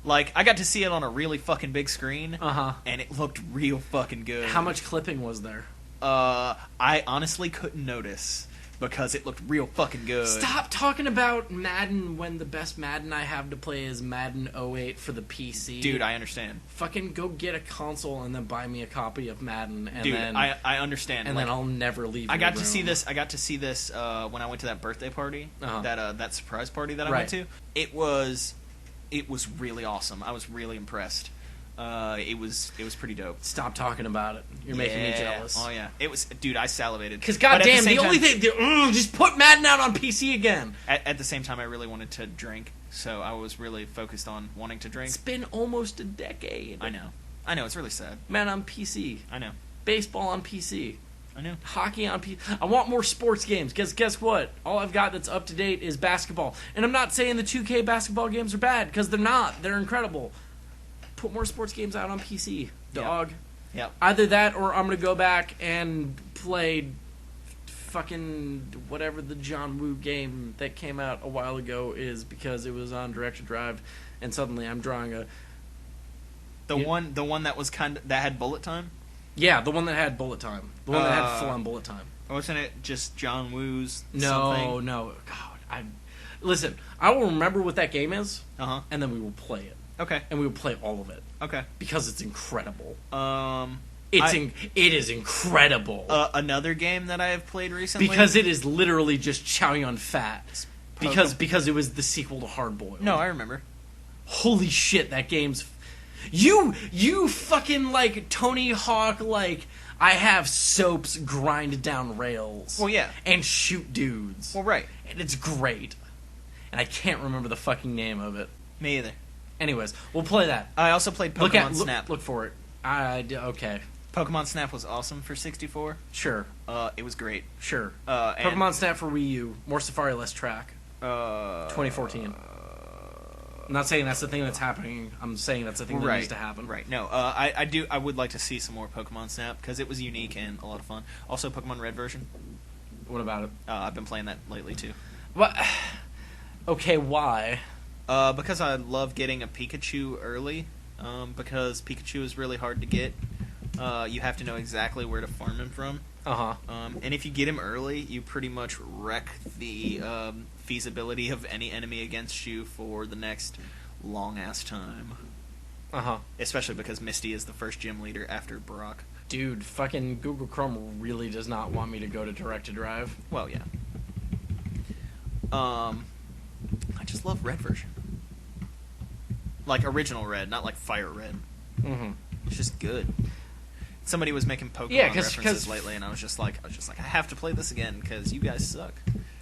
Like, I got to see it on a really fucking big screen. Uh-huh. And it looked real fucking good. How much clipping was there? I honestly couldn't notice. Because it looked real fucking good. Stop talking about Madden when the best Madden I have to play is Madden 08 for the PC. Dude, I understand. Fucking go get a console and then buy me a copy of Madden. And Dude, then, I understand. And then I'll never leave. I got to see this when I went to that birthday party, that surprise party that I went to. It was really awesome. I was really impressed. It was pretty dope. Stop talking about it. You're making me jealous. Oh yeah, it was, dude. I salivated. Because goddamn, the only thing, just put Madden out on PC again. At the same time, I really wanted to drink, so I was really focused on wanting to drink. It's been almost a decade. I know. It's really sad. Madden on PC. I know. Baseball on PC. I know. Hockey on PC. I want more sports games. Guess what? All I've got that's up to date is basketball. And I'm not saying the 2K basketball games are bad, because they're not. They're incredible. Put more sports games out on PC, dog. Yep. Either that, or I'm gonna go back and play fucking whatever the John Woo game that came out a while ago is, because it was on Direct to Drive, and suddenly I'm drawing a the one that was that had bullet time. Yeah, the one that had bullet time. The one that had full on bullet time. Wasn't it just John Woo's? No. God, listen. I will remember what that game is, and then we will play it. Okay. And we will play all of it. Okay. Because it's incredible. It is incredible. Another game that I have played recently. Because it is literally just chowing on fat. Because it was the sequel to Hard Boiled. No, I remember. Holy shit, that game's... You fucking, like, Tony Hawk, like... I have soaps grind down rails. Well, yeah. And shoot dudes. Well, right. And it's great. And I can't remember the fucking name of it. Me either. Anyways, we'll play that. I also played Pokemon Snap. Look for it. Okay. Pokemon Snap was awesome for 64. Sure. It was great. Sure. Pokemon Snap for Wii U. More Safari, less track. 2014. I'm not saying that's the thing that's happening. I'm saying that's the thing that needs to happen. Right. No, I would like to see some more Pokemon Snap because it was unique and a lot of fun. Also, Pokemon Red version. What about it? I've been playing that lately too. What? Okay, why? Because I love getting a Pikachu early. Because Pikachu is really hard to get. You have to know exactly where to farm him from. And if you get him early, you pretty much wreck the feasibility of any enemy against you for the next long-ass time. Especially because Misty is the first gym leader after Brock. Dude, fucking Google Chrome really does not want me to go to Direct-to-Drive. Well, yeah. I just love Red version. Like original Red, not like Fire Red. It's just good. Somebody was making Pokemon references lately, and I was just like, I have to play this again because you guys suck.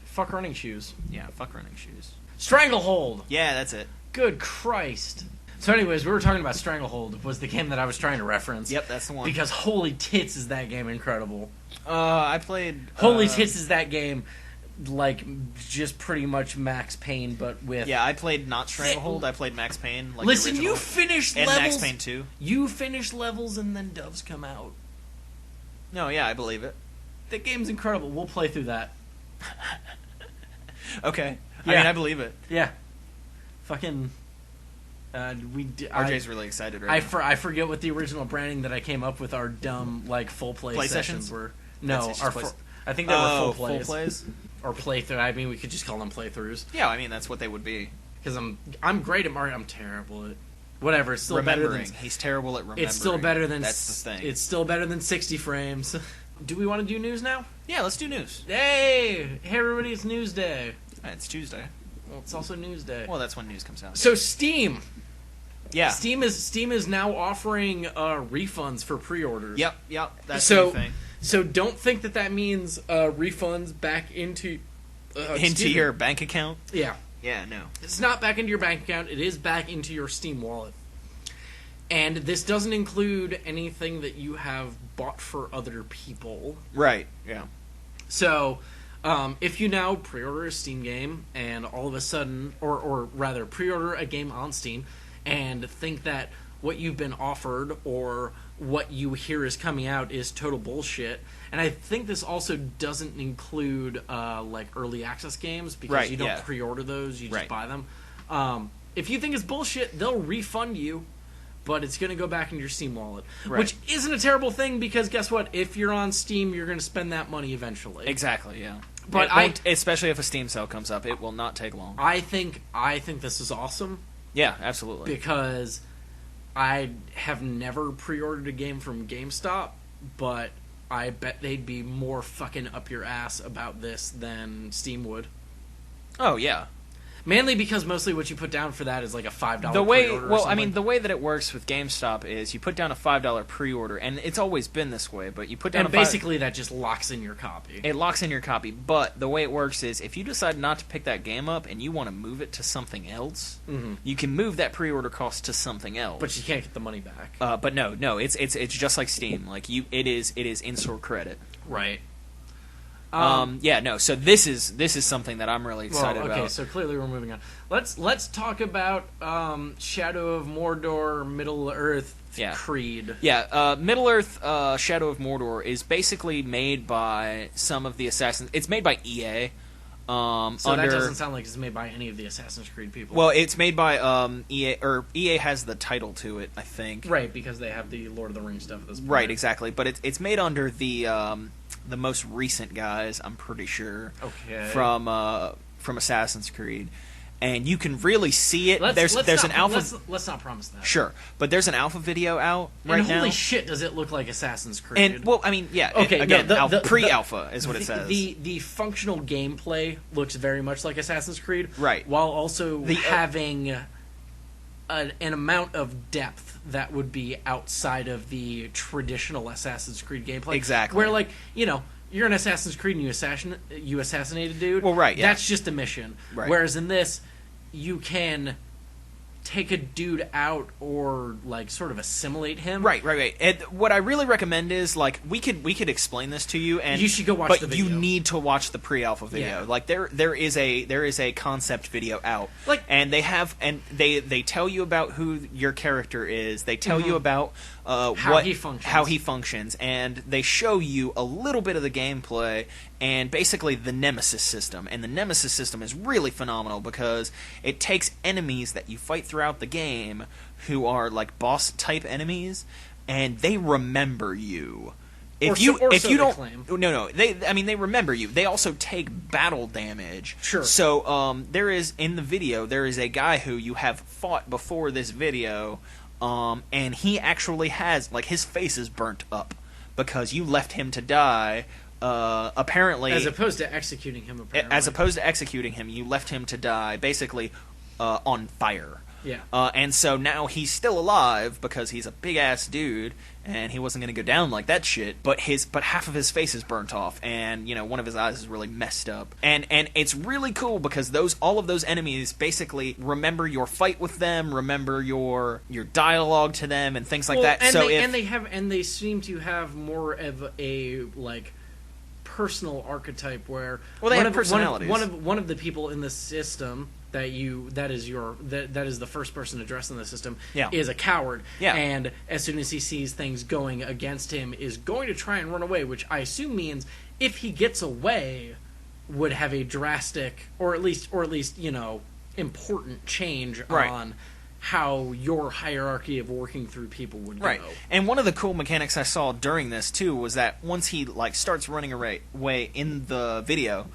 Fuck running shoes. Yeah, fuck running shoes. Stranglehold. Yeah, that's it. Good Christ. So, anyways, we were talking about Stranglehold. Was the game that I was trying to reference? Yep, that's the one. Because holy tits, is that game incredible. I played. Holy tits, is that game. Like, just pretty much Max Payne, but with... Yeah, I played not Stranglehold, I played Max Payne. Like listen, original, you finished and levels... And Max Payne 2. You finish levels and then doves come out. No, yeah, I believe it. The game's incredible. We'll play through that. Okay. Yeah. I mean, I believe it. Yeah. Fucking... RJ's really excited right now. I forget what the original branding that I came up with our dumb, like, full play sessions were. No, I think they were full plays. Or playthrough. I mean, we could just call them playthroughs. Yeah, I mean, that's what they would be. Because I'm great at Mario. I'm terrible at... Whatever, it's still remembering. Better than... He's terrible at remembering. It's still better than... That's the thing. It's still better than 60 frames. Do we want to do news now? Yeah, let's do news. Hey everybody, it's news day. It's Tuesday. Well, it's also news day. Well, that's when news comes out. So Steam. Yeah. Steam is now offering refunds for pre-orders. Yep, that's the thing. So don't think that means refunds back into your bank account. Yeah. Yeah, no. It's not back into your bank account. It is back into your Steam wallet. And this doesn't include anything that you have bought for other people. Right. Yeah. So, if you now pre-order a Steam game and all of a sudden, or rather pre-order a game on Steam and think that what you've been offered or what you hear is coming out is total bullshit. And I think this also doesn't include like early access games because you don't pre-order those, you just buy them. If you think it's bullshit, they'll refund you, but it's going to go back in your Steam wallet, which isn't a terrible thing because guess what? If you're on Steam, you're going to spend that money eventually. Exactly, yeah. But especially if a Steam sale comes up, it will not take long. I think this is awesome. Yeah, absolutely. Because I have never pre-ordered a game from GameStop, but I bet they'd be more fucking up your ass about this than Steam would. Oh, yeah. Mainly because mostly what you put down for that is like a $5 the way, pre-order. Well, I mean, the way that it works with GameStop is you put down a $5 pre-order, and it's always been this way, but you put down basically that just locks in your copy. It locks in your copy, but the way it works is if you decide not to pick that game up and you want to move it to something else, you can move that pre-order cost to something else. But you can't get the money back. But no, it's just like Steam. Like it is in-store credit. Right. So this is something that I'm really excited about. Okay, so clearly we're moving on. Let's talk about Shadow of Mordor Middle-earth Creed. Yeah, Middle-earth Shadow of Mordor is basically made by some of the Assassins. It's made by EA. So that doesn't sound like it's made by any of the Assassin's Creed people. Well, it's made by EA, or EA has the title to it, I think. Right, because they have the Lord of the Rings stuff at this point. Right, exactly. But it's made under the most recent guys, I'm pretty sure. Okay. From Assassin's Creed. And you can really see it. There's an alpha. Let's not promise that. Sure, but there's an alpha video out right now. And holy shit, does it look like Assassin's Creed? And well, I mean, yeah. Okay, again, pre-alpha is what it says. The functional gameplay looks very much like Assassin's Creed, right? While also having an amount of depth that would be outside of the traditional Assassin's Creed gameplay. Exactly. Where, like, you know, you're in Assassin's Creed and you assassinate a dude. Well, right, yeah. That's just a mission. Right. Whereas in this, you can take a dude out or, like, sort of assimilate him. Right. And what I really recommend is, like, we could explain this to you, and you should go watch the video. But you need to watch the pre-alpha video. Yeah. Like, there is a concept video out, like, and they tell you about who your character is. They tell you about how he functions, and they show you a little bit of the gameplay and basically the Nemesis system. And the Nemesis system is really phenomenal because it takes enemies that you fight throughout the game who are like boss type enemies, and they remember you. If you don't, no, they remember you. They also take battle damage. Sure. So there is in the video a guy who you have fought before this video, and he actually has, like, his face is burnt up because you left him to die. Apparently, as opposed to executing him. You left him to die basically on fire. Yeah. And so now he's still alive because he's a big ass dude, and he wasn't going to go down like that shit. But half of his face is burnt off, and one of his eyes is really messed up. And it's really cool because all of those enemies basically remember your fight with them, remember your dialogue to them, and things like that. And they seem to have more of a, like, personal archetype where they have personalities. One of the people in the system that is the first person addressed in the system is a coward. Yeah. And as soon as he sees things going against him, is going to try and run away, which I assume means if he gets away, would have a drastic or at least important change on how your hierarchy of working through people would go. Right. And one of the cool mechanics I saw during this too was that once he, like, starts running away in the video,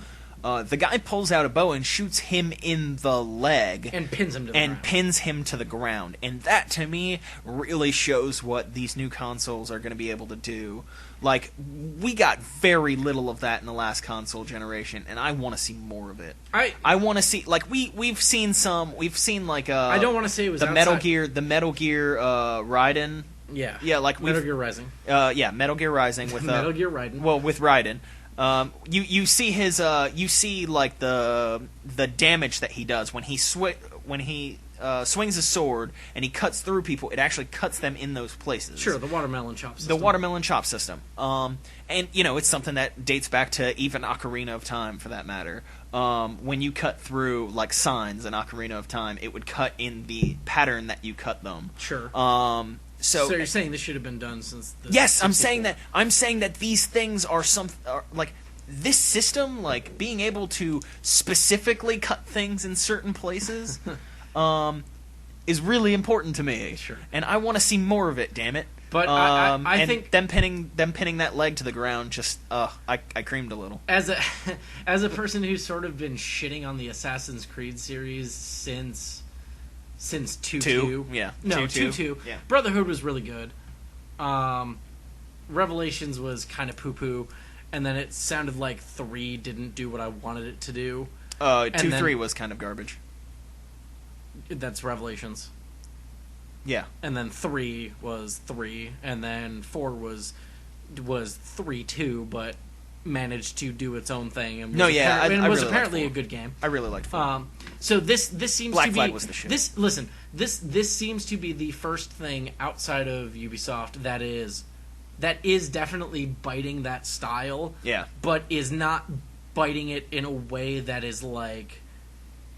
the guy pulls out a bow and shoots him in the leg and pins him to the ground. And that, to me, really shows what these new consoles are going to be able to do. Like, we got very little of that in the last console generation, and I want to see more of it. I want to see, like, we've seen like I don't want to say it was the Metal Gear Raiden. Yeah, like Metal Gear Rising. Metal Gear Rising with Metal Gear Raiden. Well, with Raiden. You see his like the damage that he does when he swings his sword and he cuts through people. It actually cuts them in those places. Sure, the watermelon chop system. And it's something that dates back to even Ocarina of Time, for that matter. When you cut through, like, signs in Ocarina of Time, it would cut in the pattern that you cut them. Sure. So you're saying this should have been done since the Yes, I'm saying that these things are like, this system, like, being able to specifically cut things in certain places is really important to me. Sure. And I want to see more of it, damn it. But I think them pinning that leg to the ground, just I creamed a little. As a person who's sort of been shitting on the Assassin's Creed series since 2. Yeah. No, 2. Yeah. Brotherhood was really good. Revelations was kind of poo-poo, and then it sounded like 3 didn't do what I wanted it to do. 3 was kind of garbage. That's Revelations. Yeah. And then 3 was 3, and then 4 was 3 too, but managed to do its own thing. And was apparently a good game. I really liked 4. So this seems Black to be Flag was the shit. This seems to be the first thing outside of Ubisoft that is definitely biting that style. Yeah. But is not biting it in a way that is like,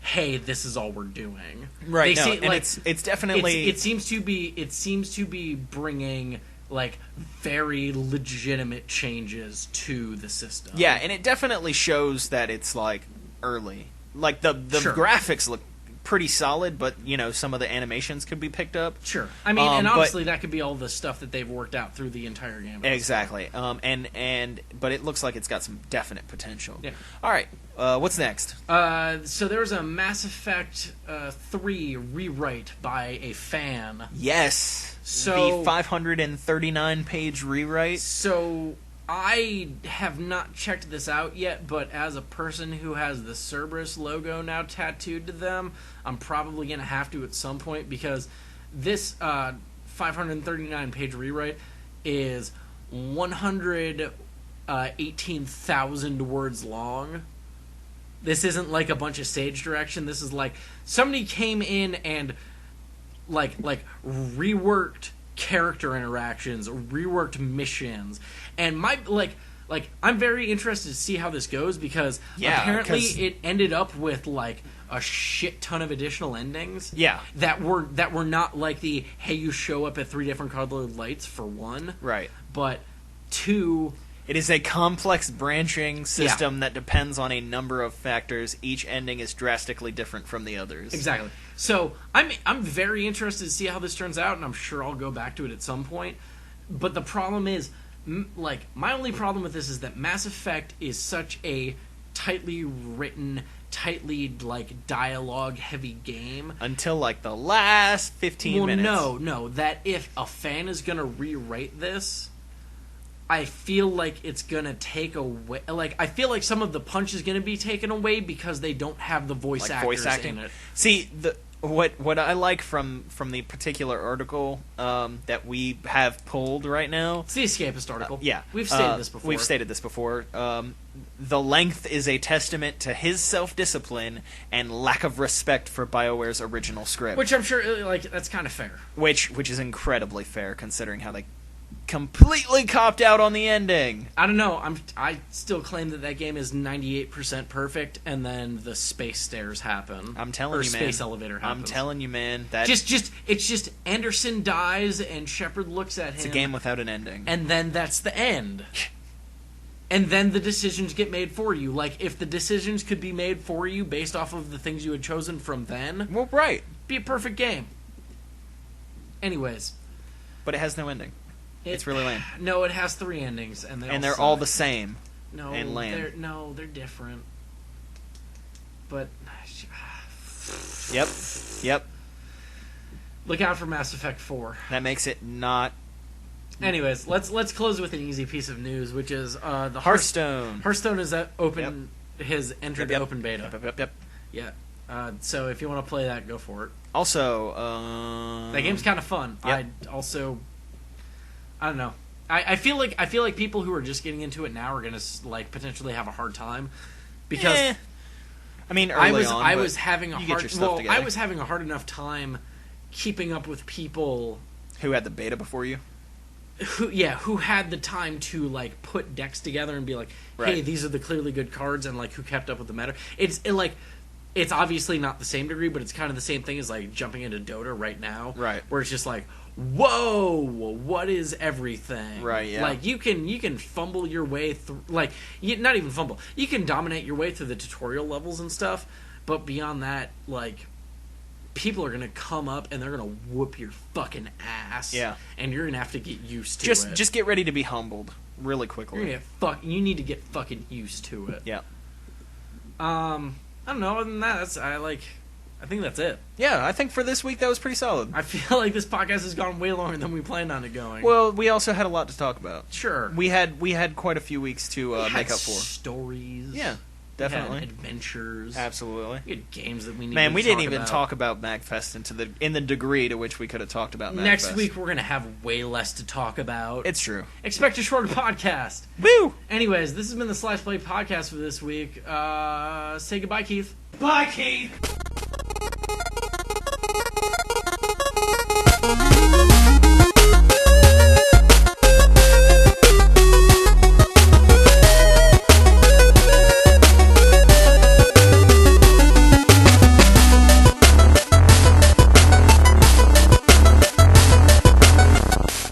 hey, this is all we're doing. Right. It's definitely it seems to be bringing, like, very legitimate changes to the system. Yeah, and it definitely shows that it's, like, early. Like, the graphics look pretty solid, but, some of the animations could be picked up. Sure. I mean, and obviously that could be all the stuff that they've worked out through the entire game. Exactly. But it looks like it's got some definite potential. Yeah. All right. What's next? So there was a Mass Effect 3 rewrite by a fan. Yes. So the 539-page rewrite. So I have not checked this out yet, but as a person who has the Cerberus logo now tattooed to them, I'm probably going to have to at some point, because this 539-page rewrite is 118,000 words long. This isn't like a bunch of stage direction. This is like somebody came in and like reworked character interactions, reworked missions, and I'm very interested to see how this goes, because apparently it ended up with like a shit ton of additional endings. Yeah, that were not like the hey, you show up at 3 different colored lights for one, right? But 2. It is a complex branching system that depends on a number of factors. Each ending is drastically different from the others. Exactly. So I'm very interested to see how this turns out, and I'm sure I'll go back to it at some point. But the problem is, my only problem with this is that Mass Effect is such a tightly written, tightly dialogue-heavy game. Until the last 15 minutes. No. That if a fan is going to rewrite this, I feel like it's going to take away... I feel like some of the punch is going to be taken away because they don't have the voice actors in it. See, what I like from the particular article that we have pulled right now... It's the Escapist article. Yeah. We've stated this before. We've stated this before. The length is a testament to his self-discipline and lack of respect for BioWare's original script. Which I'm sure, that's kind of fair. Which is incredibly fair, considering how they completely copped out on the ending. I don't know. I still claim that game is 98% perfect, and then the space stairs happen. I'm telling you, man. Or space elevator happens. I'm telling you, man. That it's just Anderson dies, and Shepard looks at him. It's a game without an ending. And then that's the end. And then the decisions get made for you. If the decisions could be made for you based off of the things you had chosen from then... Well, right. Be a perfect game. Anyways. But it has no ending. It's really lame. No, it has 3 endings, and they're all the same. No, and lame. They're different. But Yep. Look out for Mass Effect 4. That makes it not. Anyways, let's close with an easy piece of news, which is the Hearthstone. Hearthstone is open. Has entered the open beta. Yep. Yeah. So if you want to play that, go for it. Also, that game's kind of fun. Yep. I don't know. I feel like people who are just getting into it now are gonna potentially have a hard time, because I mean, I was having a hard enough time keeping up with people who had the beta before you. Who had the time to put decks together and be like, hey, these are the clearly good cards, and who kept up with the meta. It's obviously not the same degree, but it's kind of the same thing as jumping into Dota right now, where it's just whoa, what is everything? Right, yeah. You can fumble your way through, not even fumble. You can dominate your way through the tutorial levels and stuff, but beyond that, people are going to come up and they're going to whoop your fucking ass. Yeah. And you're going to have to get used to it. Just get ready to be humbled really quickly. You need to get fucking used to it. Yeah. I don't know, other than that, I think that's it. Yeah, I think for this week that was pretty solid. I feel like this podcast has gone way longer than we planned on it going. Well, we also had a lot to talk about. Sure. We had quite a few weeks to make up for. Stories. Yeah, definitely. We had adventures. Absolutely. We had games that we needed to talk about. Man, we didn't even talk about MagFest in the degree to which we could have talked about MagFest. Next week we're going to have way less to talk about. It's true. Expect a shorter podcast. Woo! Anyways, this has been the Slashplayed Podcast for this week. Say goodbye, Keith. Bye, Keith!